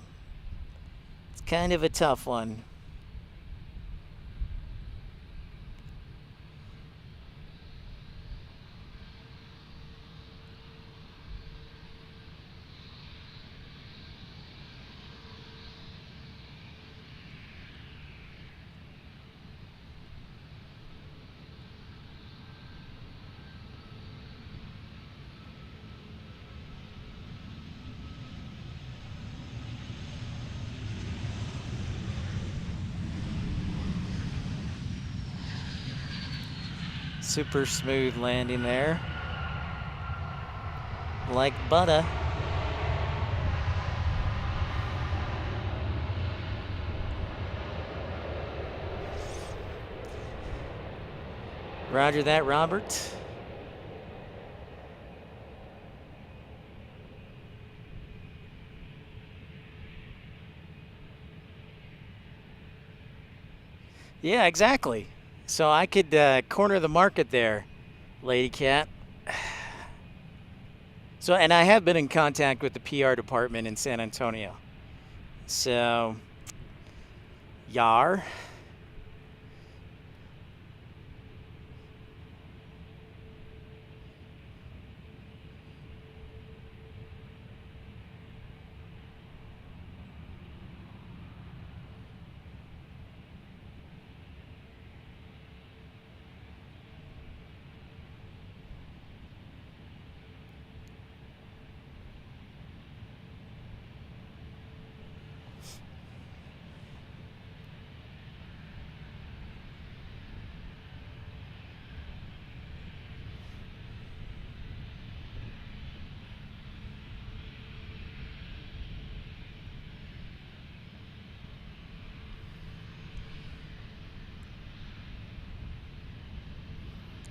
it's kind of a tough one. Super smooth landing there. like butter. Roger that, Robert. Yeah, exactly. So I could corner the market there, Lady Cat. So, and I have been in contact with the PR department in San Antonio. So, yar.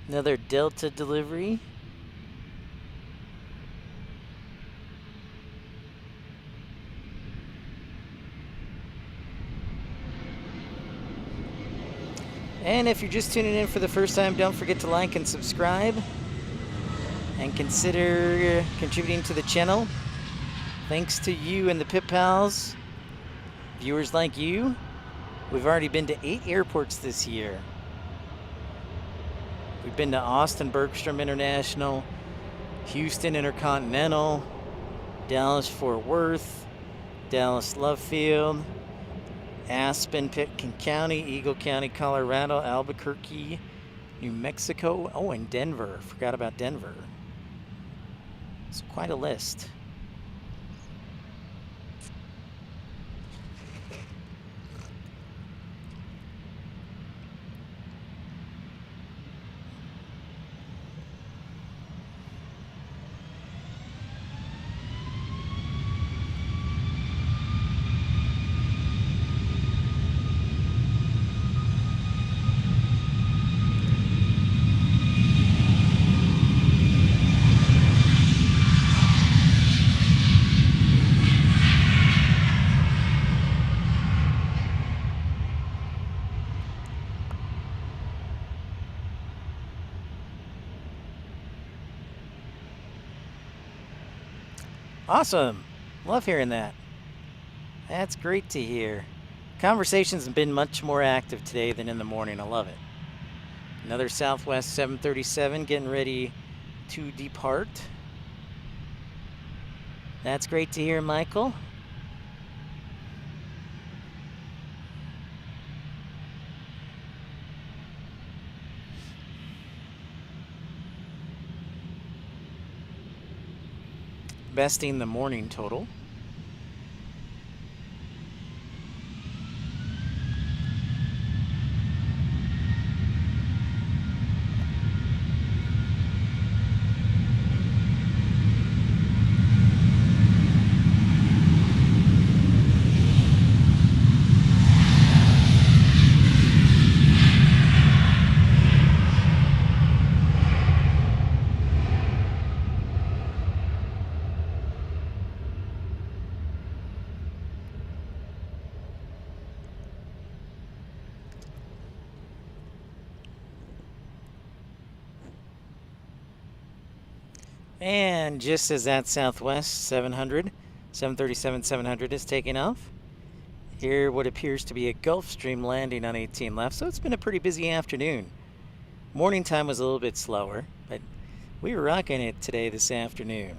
Another Delta delivery. And if you're just tuning in for the first time, don't forget to like and subscribe. And consider contributing to the channel. Thanks to you and the Pit Pals, viewers like you, we've already been to 8 airports this year. We've been to Austin Bergstrom International, Houston Intercontinental, Dallas Fort Worth, Dallas Love Field, Aspen, Pitkin County, Eagle County, Colorado, Albuquerque, New Mexico, oh, and Denver. Forgot about Denver. It's quite a list. Awesome. Love hearing that. That's great to hear. Conversations have been much more active today than in the morning. I love it. Another Southwest 737 getting ready to depart. That's great to hear, Michael. Besting the morning total. And just as that Southwest 737-700 is taking off, here what appears to be a Gulfstream landing on 18 left. So it's been a pretty busy afternoon. Morning time was a little bit slower, but we were rocking it today this afternoon.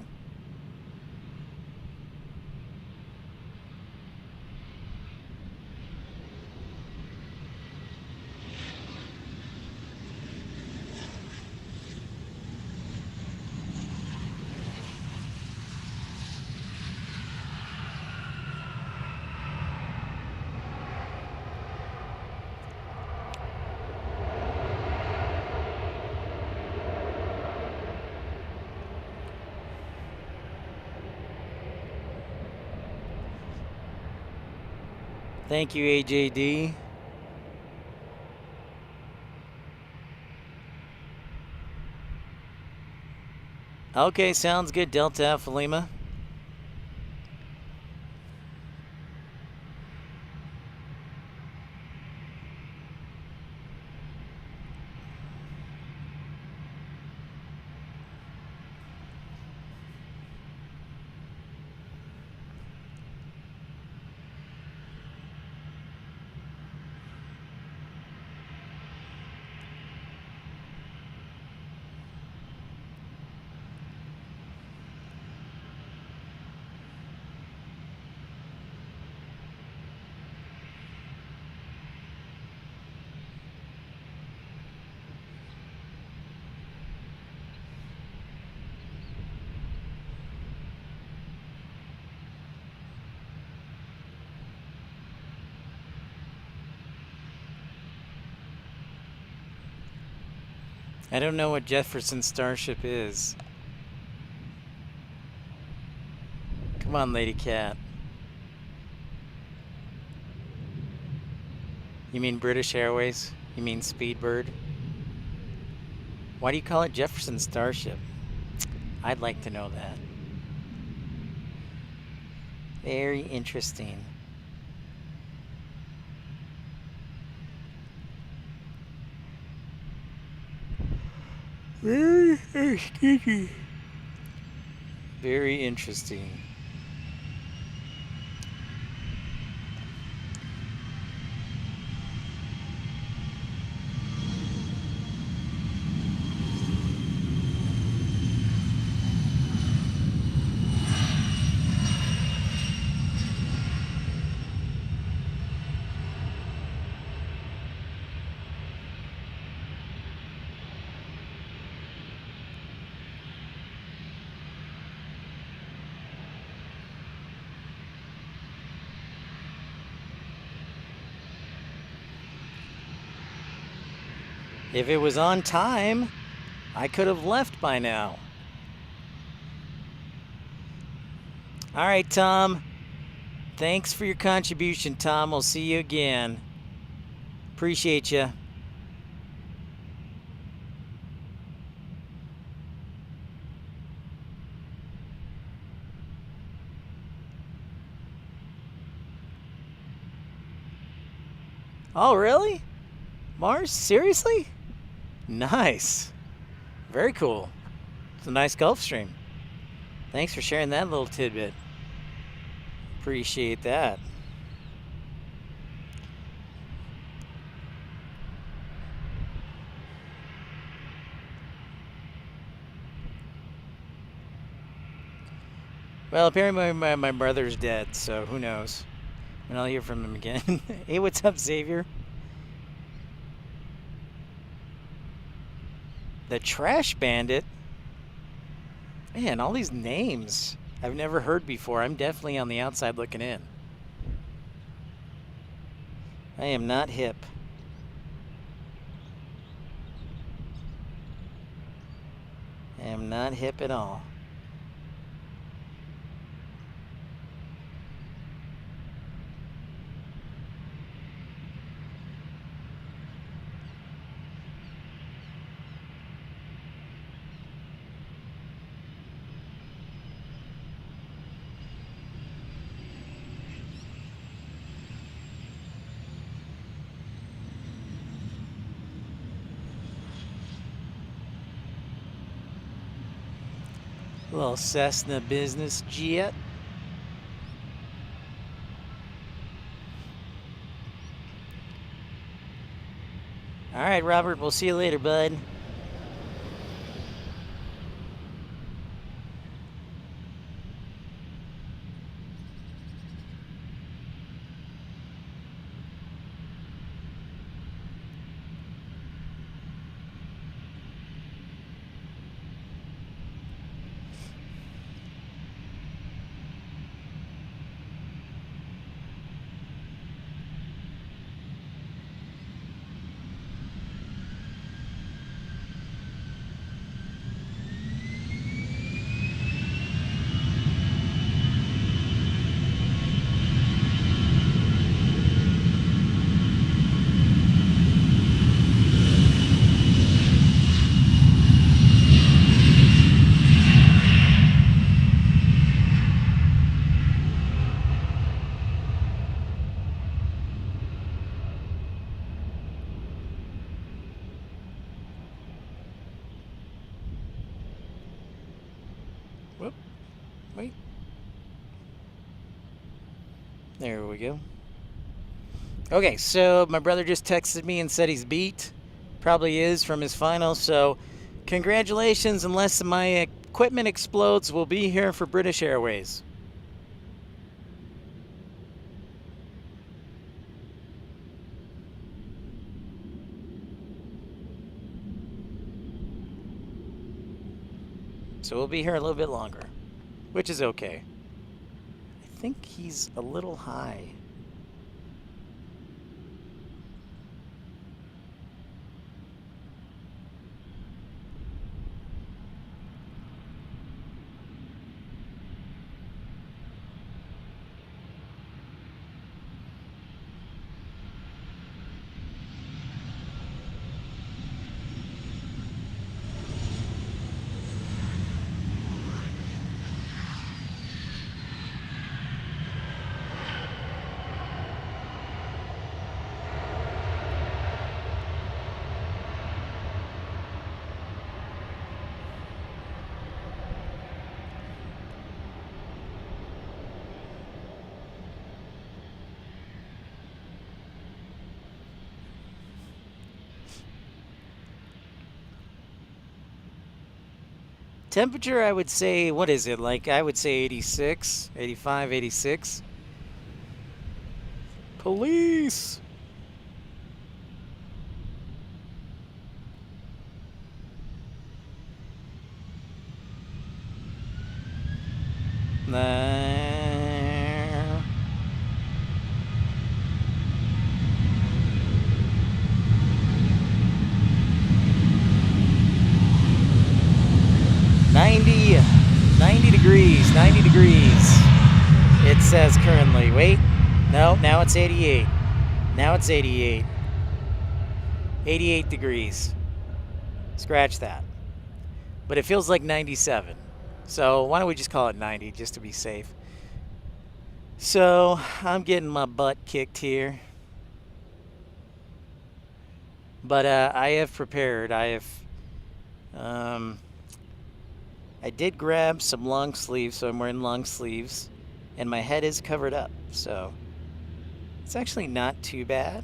Thank you, AJD. Okay, sounds good, Delta Alpha Lima. I don't know what Jefferson Starship is. Come on, Lady Cat. You mean British Airways? You mean Speedbird? Why do you call it Jefferson Starship? I'd like to know that. Very interesting. Very interesting. Very interesting. If it was on time, I could have left by now. All right, Tom. Thanks for your contribution, Tom. We'll see you again. Appreciate you. Oh, really? Mars? Seriously? Nice. Very cool. It's a nice Gulf Stream. Thanks for sharing that little tidbit. Appreciate that. Well, apparently my brother's dead, so who knows? And I'll hear from him again. Hey, what's up, Xavier? The Trash Bandit? Man, all these names I've never heard before. I'm definitely on the outside looking in. I am not hip. I am not hip at all. Little Cessna business jet. All right, Robert, we'll see you later, bud. Wait. There we go. Okay, so my brother just texted me and said he's beat. Probably is from his final, so congratulations. Unless my equipment explodes, we'll be here for British Airways. So we'll be here a little bit longer, which is okay. I think he's a little high. Temperature, I would say, what is it? Like, I would say 86, 85, 86. Police! There. Ninety degrees, 90 degrees. It says currently. Wait. No, now it's 88. Now it's 88. 88 degrees. Scratch that. But it feels like 97. So why don't we just call it 90 just to be safe. So I'm getting my butt kicked here. But I have prepared. I did grab some long sleeves, so I'm wearing long sleeves. And my head is covered up, so it's actually not too bad.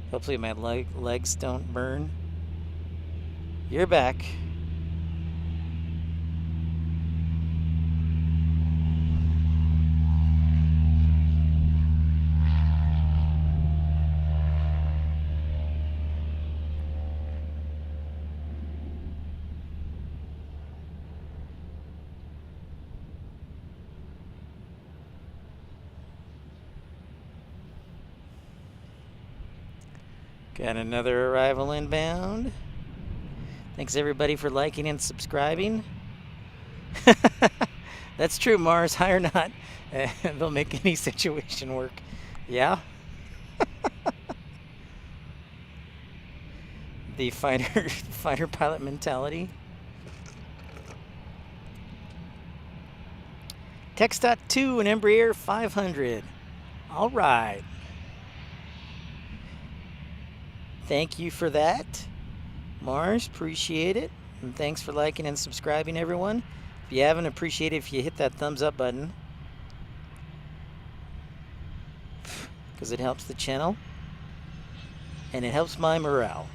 Hopefully my legs don't burn. You're back. Got another arrival inbound. Thanks everybody for liking and subscribing. That's true, Mars. High or not, they'll make any situation work. Yeah. The fighter pilot mentality. Tex.2 and Embraer 500. All right. Thank you for that, Mars. Appreciate it. And thanks for liking and subscribing, everyone. If you haven't, appreciate it if you hit that thumbs up button, because it helps the channel and it helps my morale.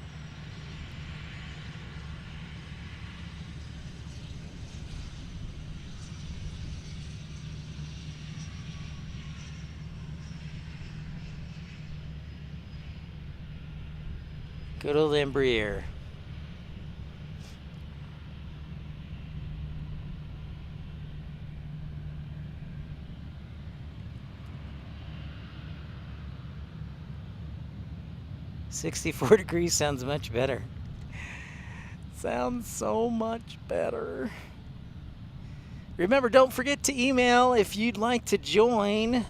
Good old Embraer. "64 degrees sounds much better." Sounds so much better. Remember, don't forget to email if you'd like to join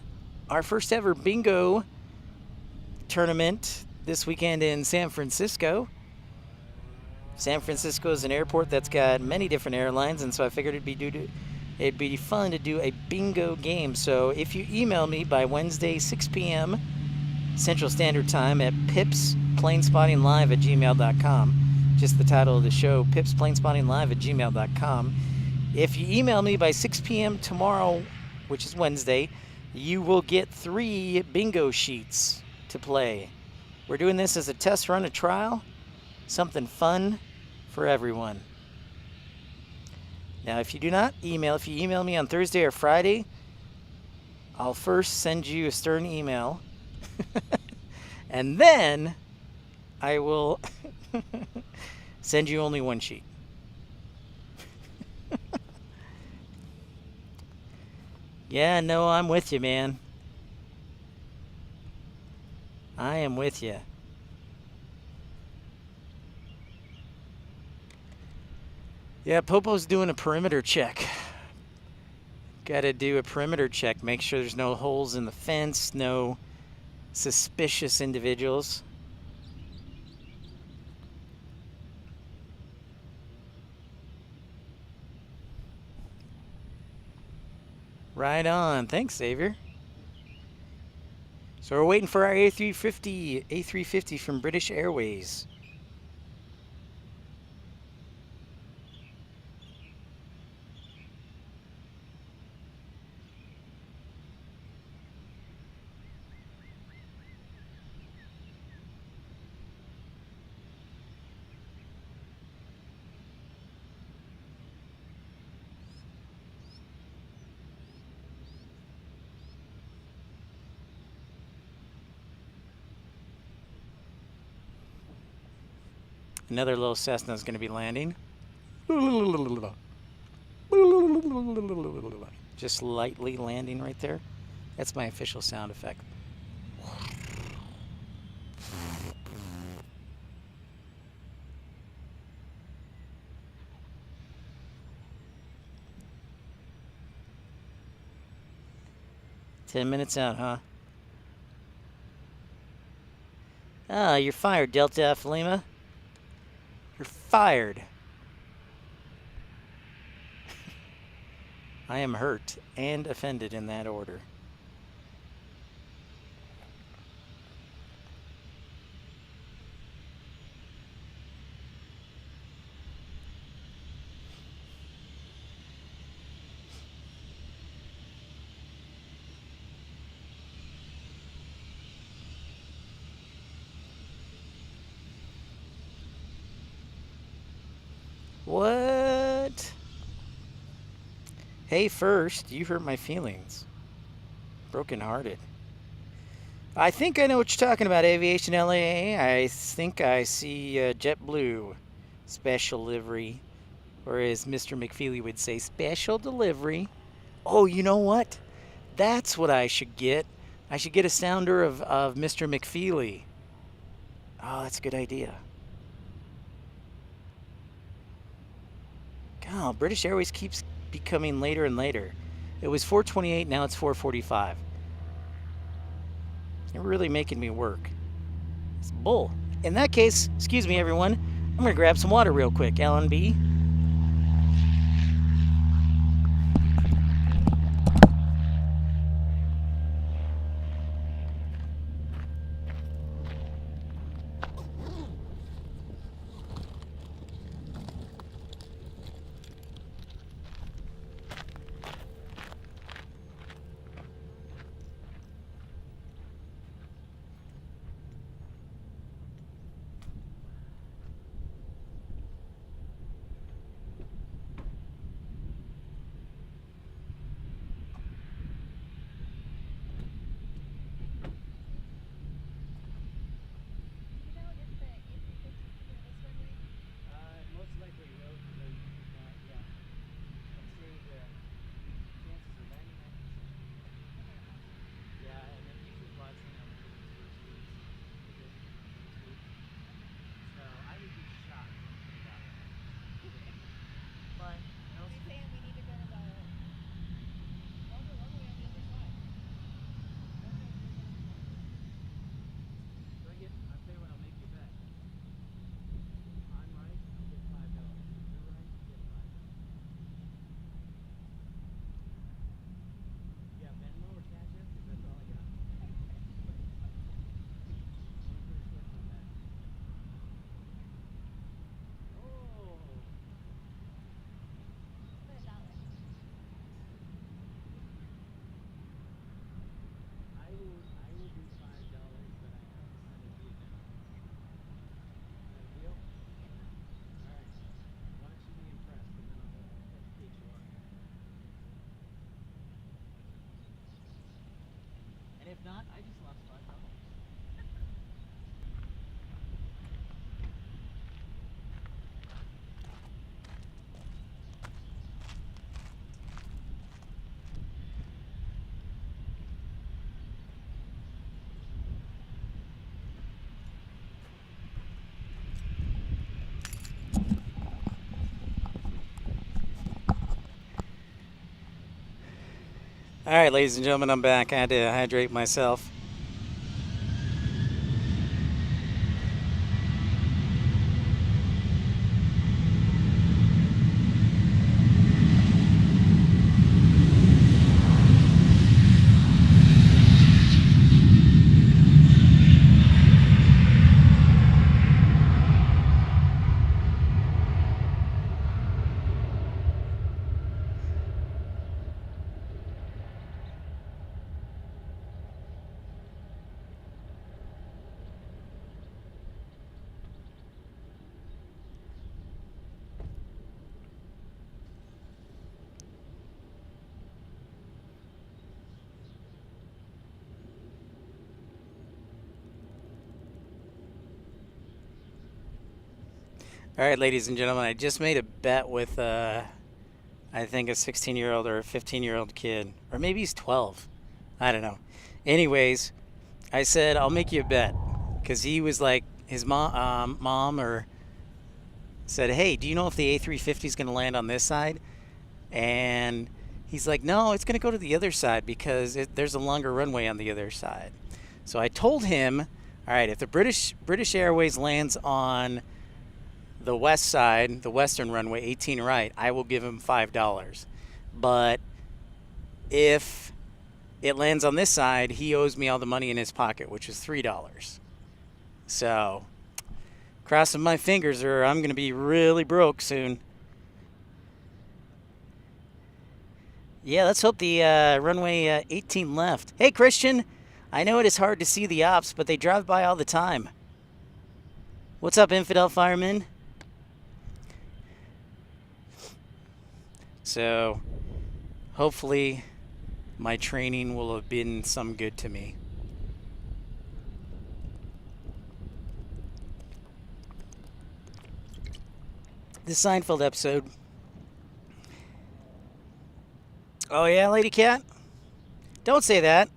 our first ever bingo tournament this weekend in San Francisco. San Francisco is an airport that's got many different airlines, and so I figured it'd be fun to do a bingo game. So if you email me by Wednesday 6 p.m. Central Standard Time at pipsplainsspottinglive@gmail.com, just the title of the show, pipsplainsspottinglive@gmail.com, If you email me by 6 p.m. tomorrow, which is Wednesday, you will get 3 bingo sheets to play. We're doing this as a test run, a trial, something fun for everyone. Now, if you email me on Thursday or Friday, I'll first send you a stern email, and then I will send you only 1 sheet. Yeah, no, I'm with you, man. I am with you. Yeah, Popo's doing a perimeter check. Got to do a perimeter check. Make sure there's no holes in the fence, no suspicious individuals. Right on. Thanks, Xavier. So we're waiting for our A350 from British Airways. Another little Cessna is going to be landing. Just lightly landing right there. That's my official sound effect. Ten minutes out, huh? Ah, you're fired, Delta F Lima. You're fired. I am hurt and offended in that order. What? Hey, first, you hurt my feelings. Brokenhearted. I think I know what you're talking about, Aviation LA. I think I see JetBlue special livery, or as Mr. McFeely would say, special delivery. Oh, you know what? That's what I should get. I should get a sounder of Mr. McFeely. Oh, that's a good idea. God, British Airways keeps becoming later and later. It was 4:28, now it's 4:45. They're really making me work. It's bull. In that case, excuse me, everyone. I'm going to grab some water real quick. L&B. I just lost $5. All right, ladies and gentlemen, I'm back. I had to hydrate myself. All right, ladies and gentlemen, I just made a bet with, I think, a 16-year-old or a 15-year-old kid. Or maybe he's 12. I don't know. Anyways, I said, I'll make you a bet. Because he was like, his mom or said, hey, do you know if the A350 is going to land on this side? And he's like, no, it's going to go to the other side because there's a longer runway on the other side. So I told him, all right, if the British Airways lands on the west side, the western runway, 18 right, I will give him $5. But if it lands on this side, he owes me all the money in his pocket, which is $3. So, crossing my fingers, or I'm going to be really broke soon. Yeah, let's hope the runway 18 left. Hey, Christian, I know it is hard to see the ops, but they drive by all the time. What's up, Infidel Fireman? So, hopefully, my training will have been some good to me. The Seinfeld episode. Oh yeah, Lady Cat? Don't say that.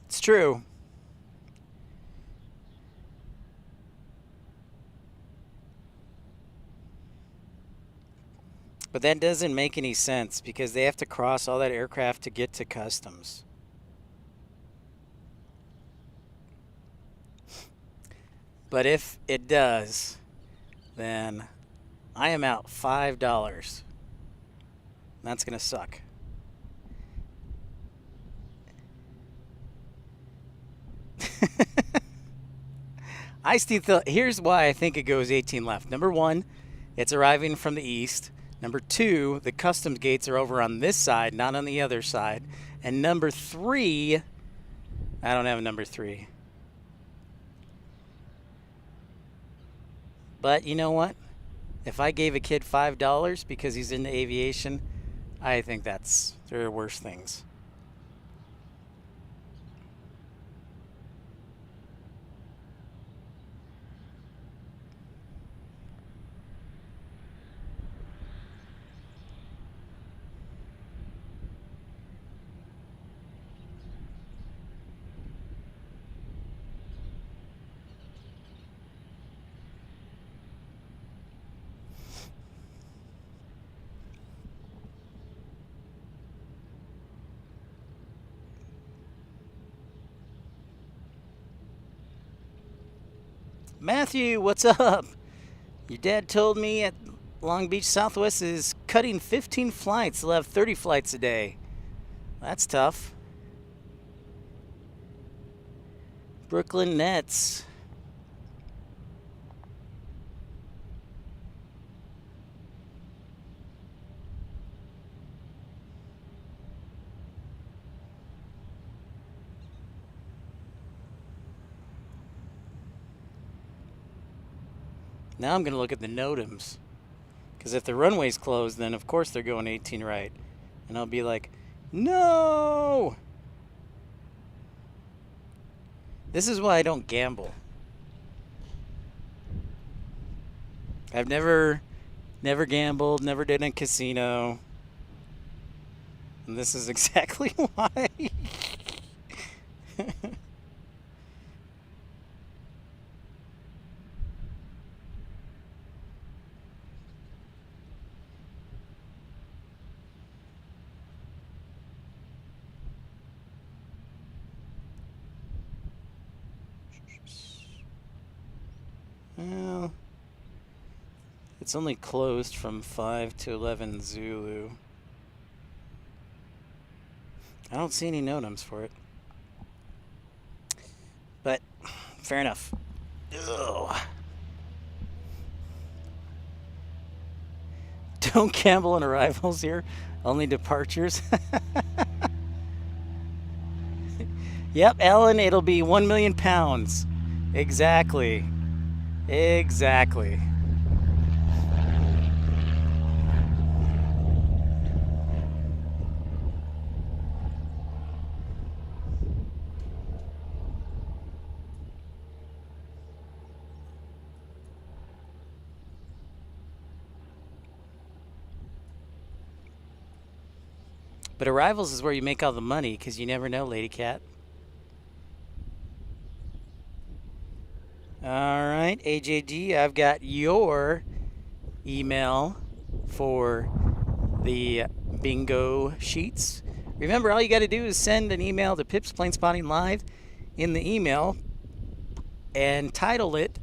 It's true. But that doesn't make any sense because they have to cross all that aircraft to get to customs. But if it does, then I am out $5. That's going to suck. I still thought, here's why I think it goes 18 left. Number one, it's arriving from the east. Number two, the customs gates are over on this side, not on the other side. And number three, I don't have a number three. But you know what? If I gave a kid $5 because he's into aviation, I think there are worse things. Matthew, what's up? Your dad told me at Long Beach Southwest is cutting 15 flights. They'll have 30 flights a day. That's tough. Brooklyn Nets. Now I'm going to look at the NOTAMs. Because if the runway's closed, then of course they're going 18 right. And I'll be like, No! This is why I don't gamble. I've never gambled, never did in a casino. And this is exactly why. Well, it's only closed from 5 to 11 Zulu. I don't see any NOTAMs for it. But, fair enough. Ugh. Don't gamble on arrivals here, only departures. Yep, Ellen, it'll be 1 million pounds. Exactly. Exactly. But arrivals is where you make all the money, because you never know, Lady Cat. All right, AJG, I've got your email for the bingo sheets. Remember, all you got to do is send an email to Pips Planespotting Live in the email and title it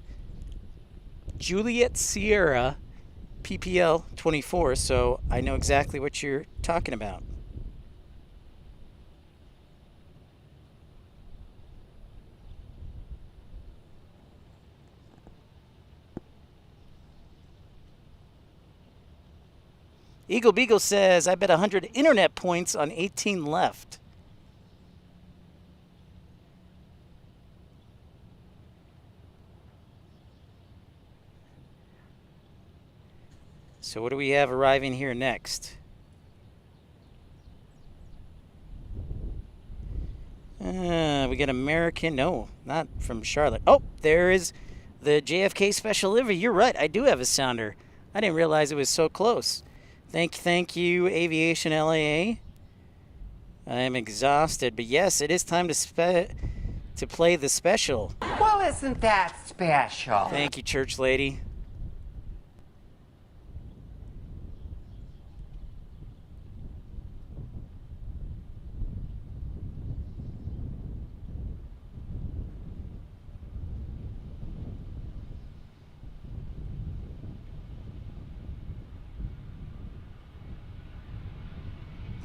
Juliet Sierra PPL 24, so I know exactly what you're talking about. Eagle Beagle says, I bet 100 internet points on 18 left. So what do we have arriving here next? We got American. No, not from Charlotte. Oh, there is the JFK special livery. You're right. I do have a sounder. I didn't realize it was so close. Thank you, Aviation LAA. I am exhausted, but yes, it is time to play the special. Well, isn't that special? Thank you, church lady.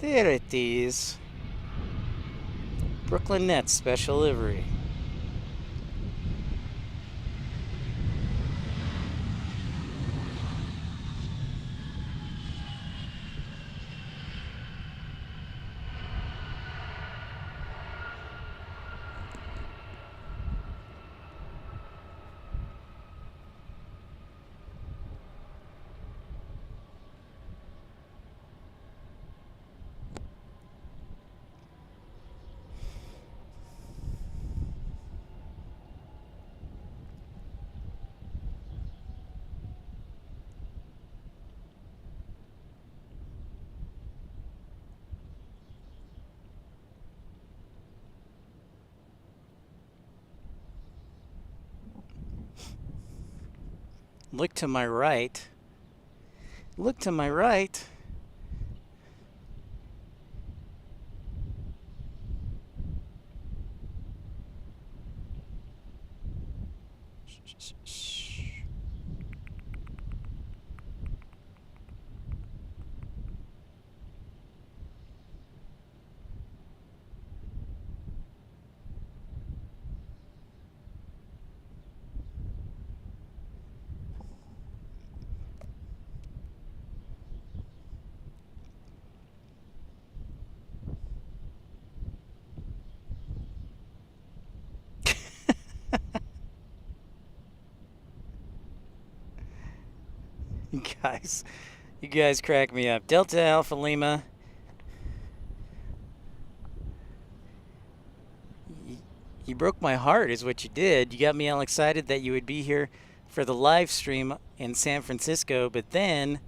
There it is. Brooklyn Nets special livery. Look to my right. Look to my right. You guys crack me up. Delta Alpha Lima. You broke my heart is what you did. You got me all excited that you would be here for the live stream in San Francisco, but then,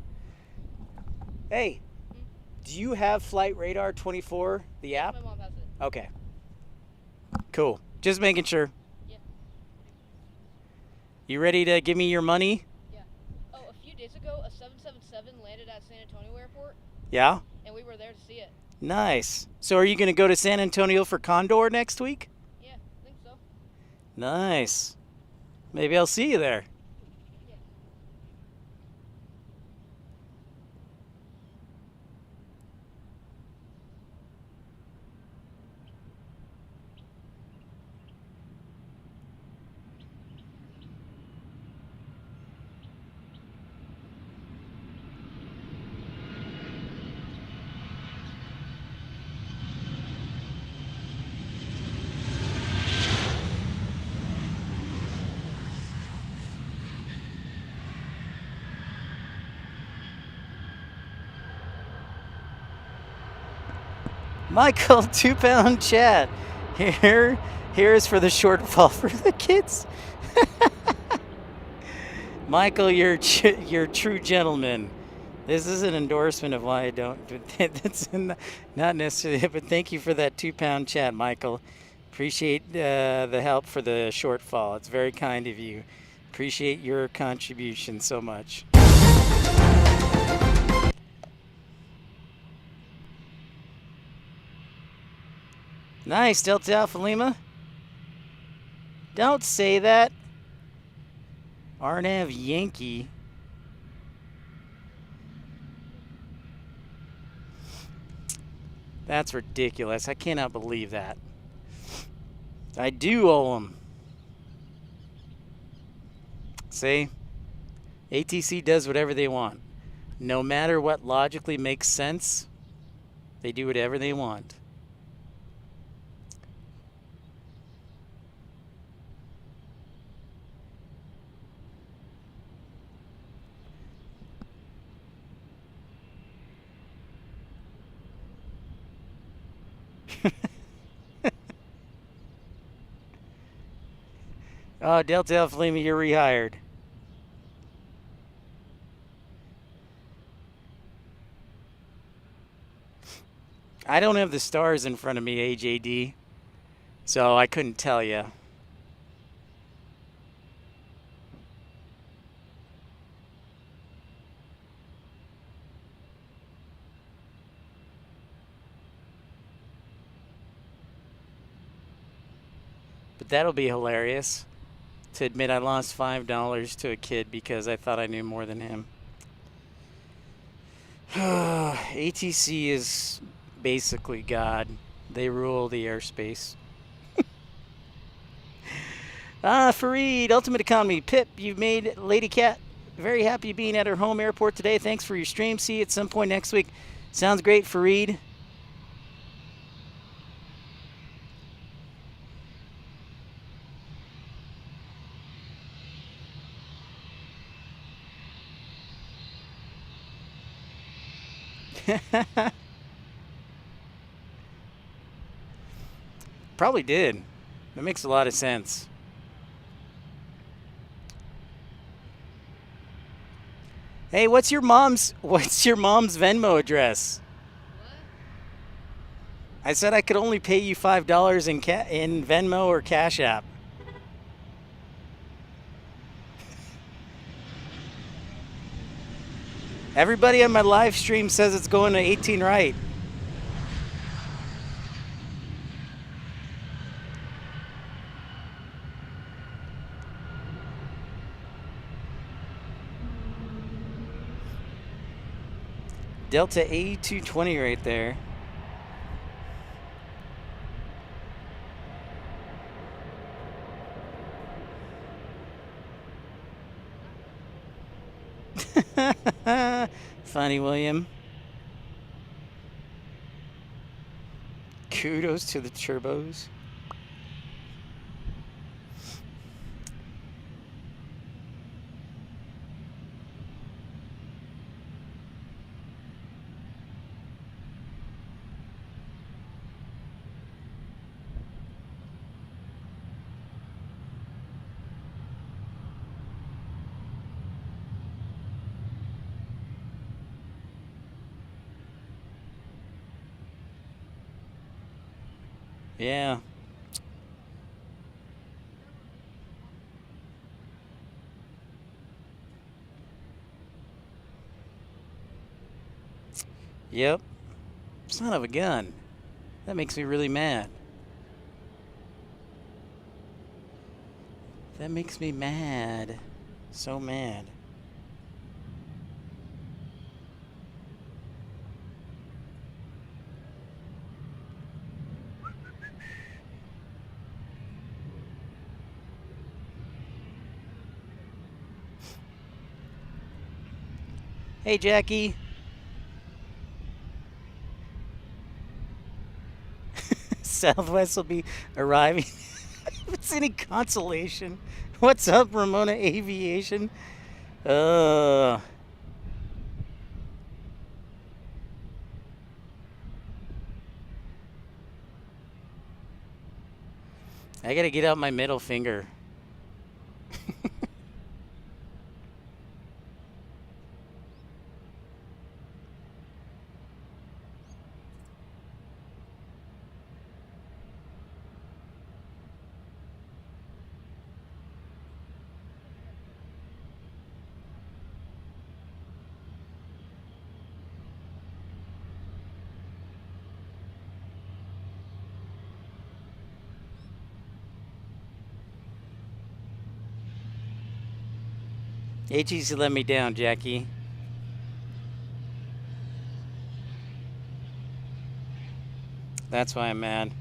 hey, do you have Flight Radar 24, the app? My mom has it. Okay. Cool. Just making sure. Yeah. You ready to give me your money? Yeah. Oh, a few days ago, a 777 landed at San Antonio Airport, Yeah? and we were there to see it. Nice. So are you going to go to San Antonio for Condor next week? Yeah, I think so. Nice. Maybe I'll see you there. Yeah. Michael, 2-pound chat. Here's for the shortfall for the kids. Michael, you're a true gentleman. This is an endorsement of why I don't. That's not necessarily, but thank you for that 2-pound chat, Michael. Appreciate the help for the shortfall. It's very kind of you. Appreciate your contribution so much. Nice, Delta Alpha Lima. Don't say that. Arnav Yankee. That's ridiculous. I cannot believe that. I do owe them. See? ATC does whatever they want. No matter what logically makes sense, they do whatever they want. Oh, Delta Alpha Lima, you're rehired. I don't have the stars in front of me, AJD, so I couldn't tell you. But that'll be hilarious. To admit I lost $5 to a kid because I thought I knew more than him. ATC is basically God. They rule the airspace. Fareed, Ultimate Economy. Pip, you've made Lady Cat very happy being at her home airport today. Thanks for your stream. See you at some point next week. Sounds great, Fareed. Probably did. That makes a lot of sense. Hey, what's your mom's Venmo address? What? I said I could only pay you $5 in Venmo or Cash App. Everybody on my live stream says it's going to 18 right. Delta A220 right there. Funny, William. Kudos to the turbos. Yeah. Yep. Son of a gun. That makes me really mad. That makes me mad. So mad. Hey, Jackie. Southwest will be arriving. If it's any consolation. What's up, Ramona Aviation? I gotta get out my middle finger. HEC let me down, Jackie. That's why I'm mad.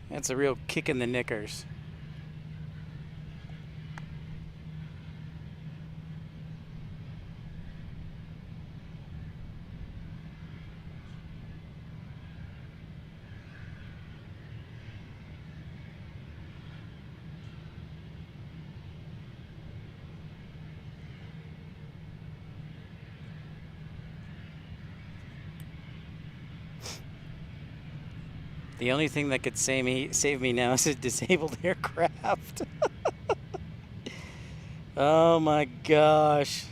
That's a real kick in the knickers. The only thing that could save me now is a disabled aircraft. Oh my gosh.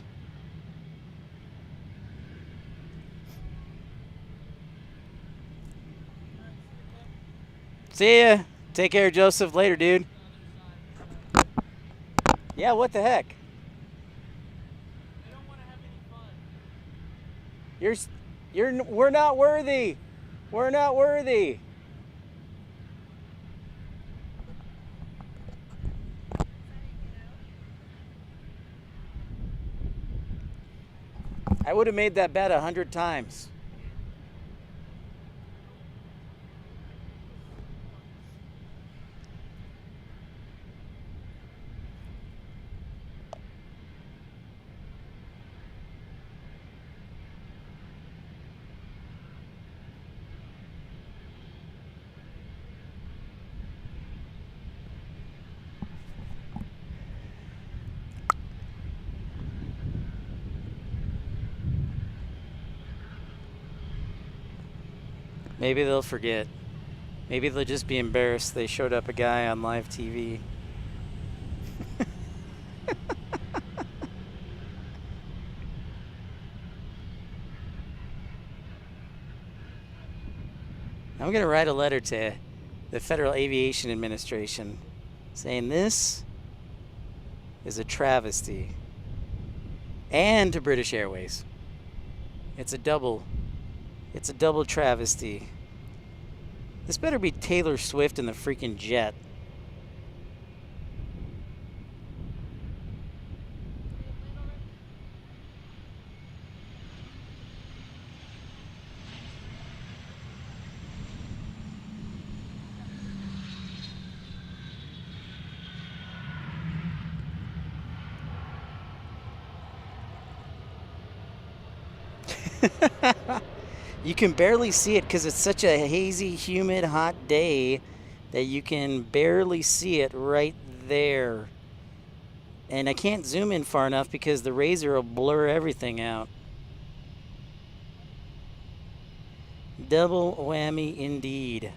See ya. Take care, Joseph. Later, dude. Yeah, what the heck? They don't want to have any fun. We're not worthy. We're not worthy. I would have made that bet 100 times. Maybe they'll forget. Maybe they'll just be embarrassed they showed up a guy on live TV. I'm going to write a letter to the Federal Aviation Administration saying this is a travesty. And to British Airways. It's a double travesty. This better be Taylor Swift in the freaking jet. You can barely see it because it's such a hazy, humid, hot day that you can barely see it right there. And I can't zoom in far enough because the razor will blur everything out. Double whammy indeed.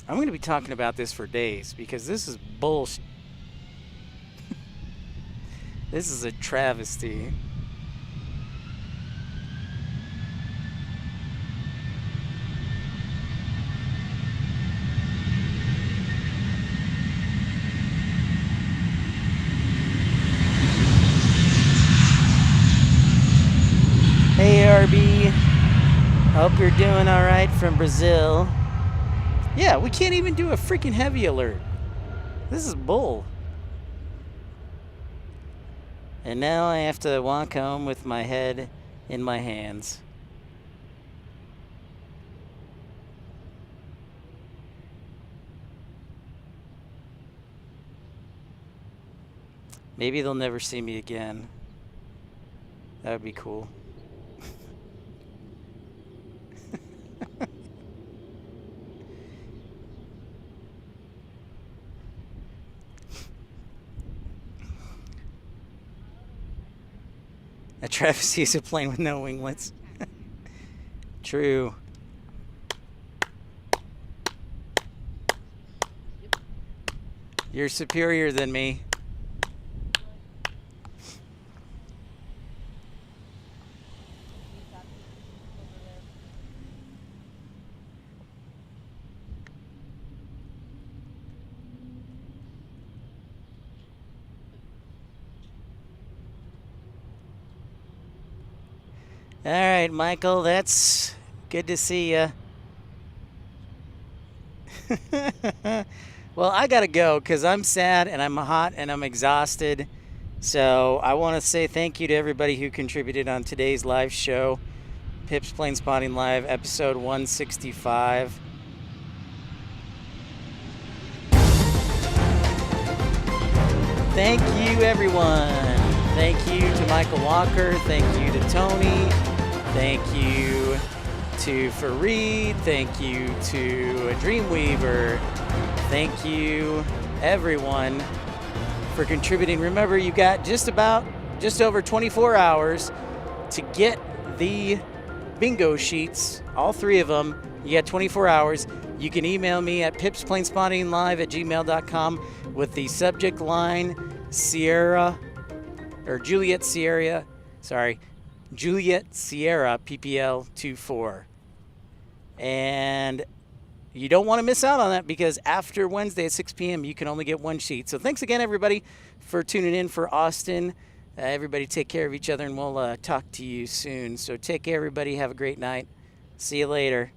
I'm going to be talking about this for days because this is bullshit. This is a travesty. Hey RB, hope you're doing all right from Brazil. Yeah, we can't even do a freaking heavy alert. This is bull. And now I have to walk home with my head in my hands. Maybe they'll never see me again. That would be cool. A travesty is a plane with no winglets. True. You're superior than me. All right, Michael, that's good to see you. Well, I got to go because I'm sad and I'm hot and I'm exhausted. So I want to say thank you to everybody who contributed on today's live show. Pip's Planespotting Live, episode 165. Thank you, everyone. Thank you to Michael Walker. Thank you to Tony. Thank you to Fareed. Thank you to Dreamweaver. Thank you, everyone, for contributing. Remember, you got just over 24 hours to get the bingo sheets, all three of them. You got 24 hours. You can email me at pipsplanespottinglive@gmail.com with the subject line Sierra, or Juliet Sierra, Juliet Sierra PPL 24. And you don't want to miss out on that because after Wednesday at 6 p.m. you can only get one sheet. So thanks again, everybody, for tuning in for Austin. Everybody take care of each other, and we'll talk to you soon. So take care, everybody. Have a great night. See you later.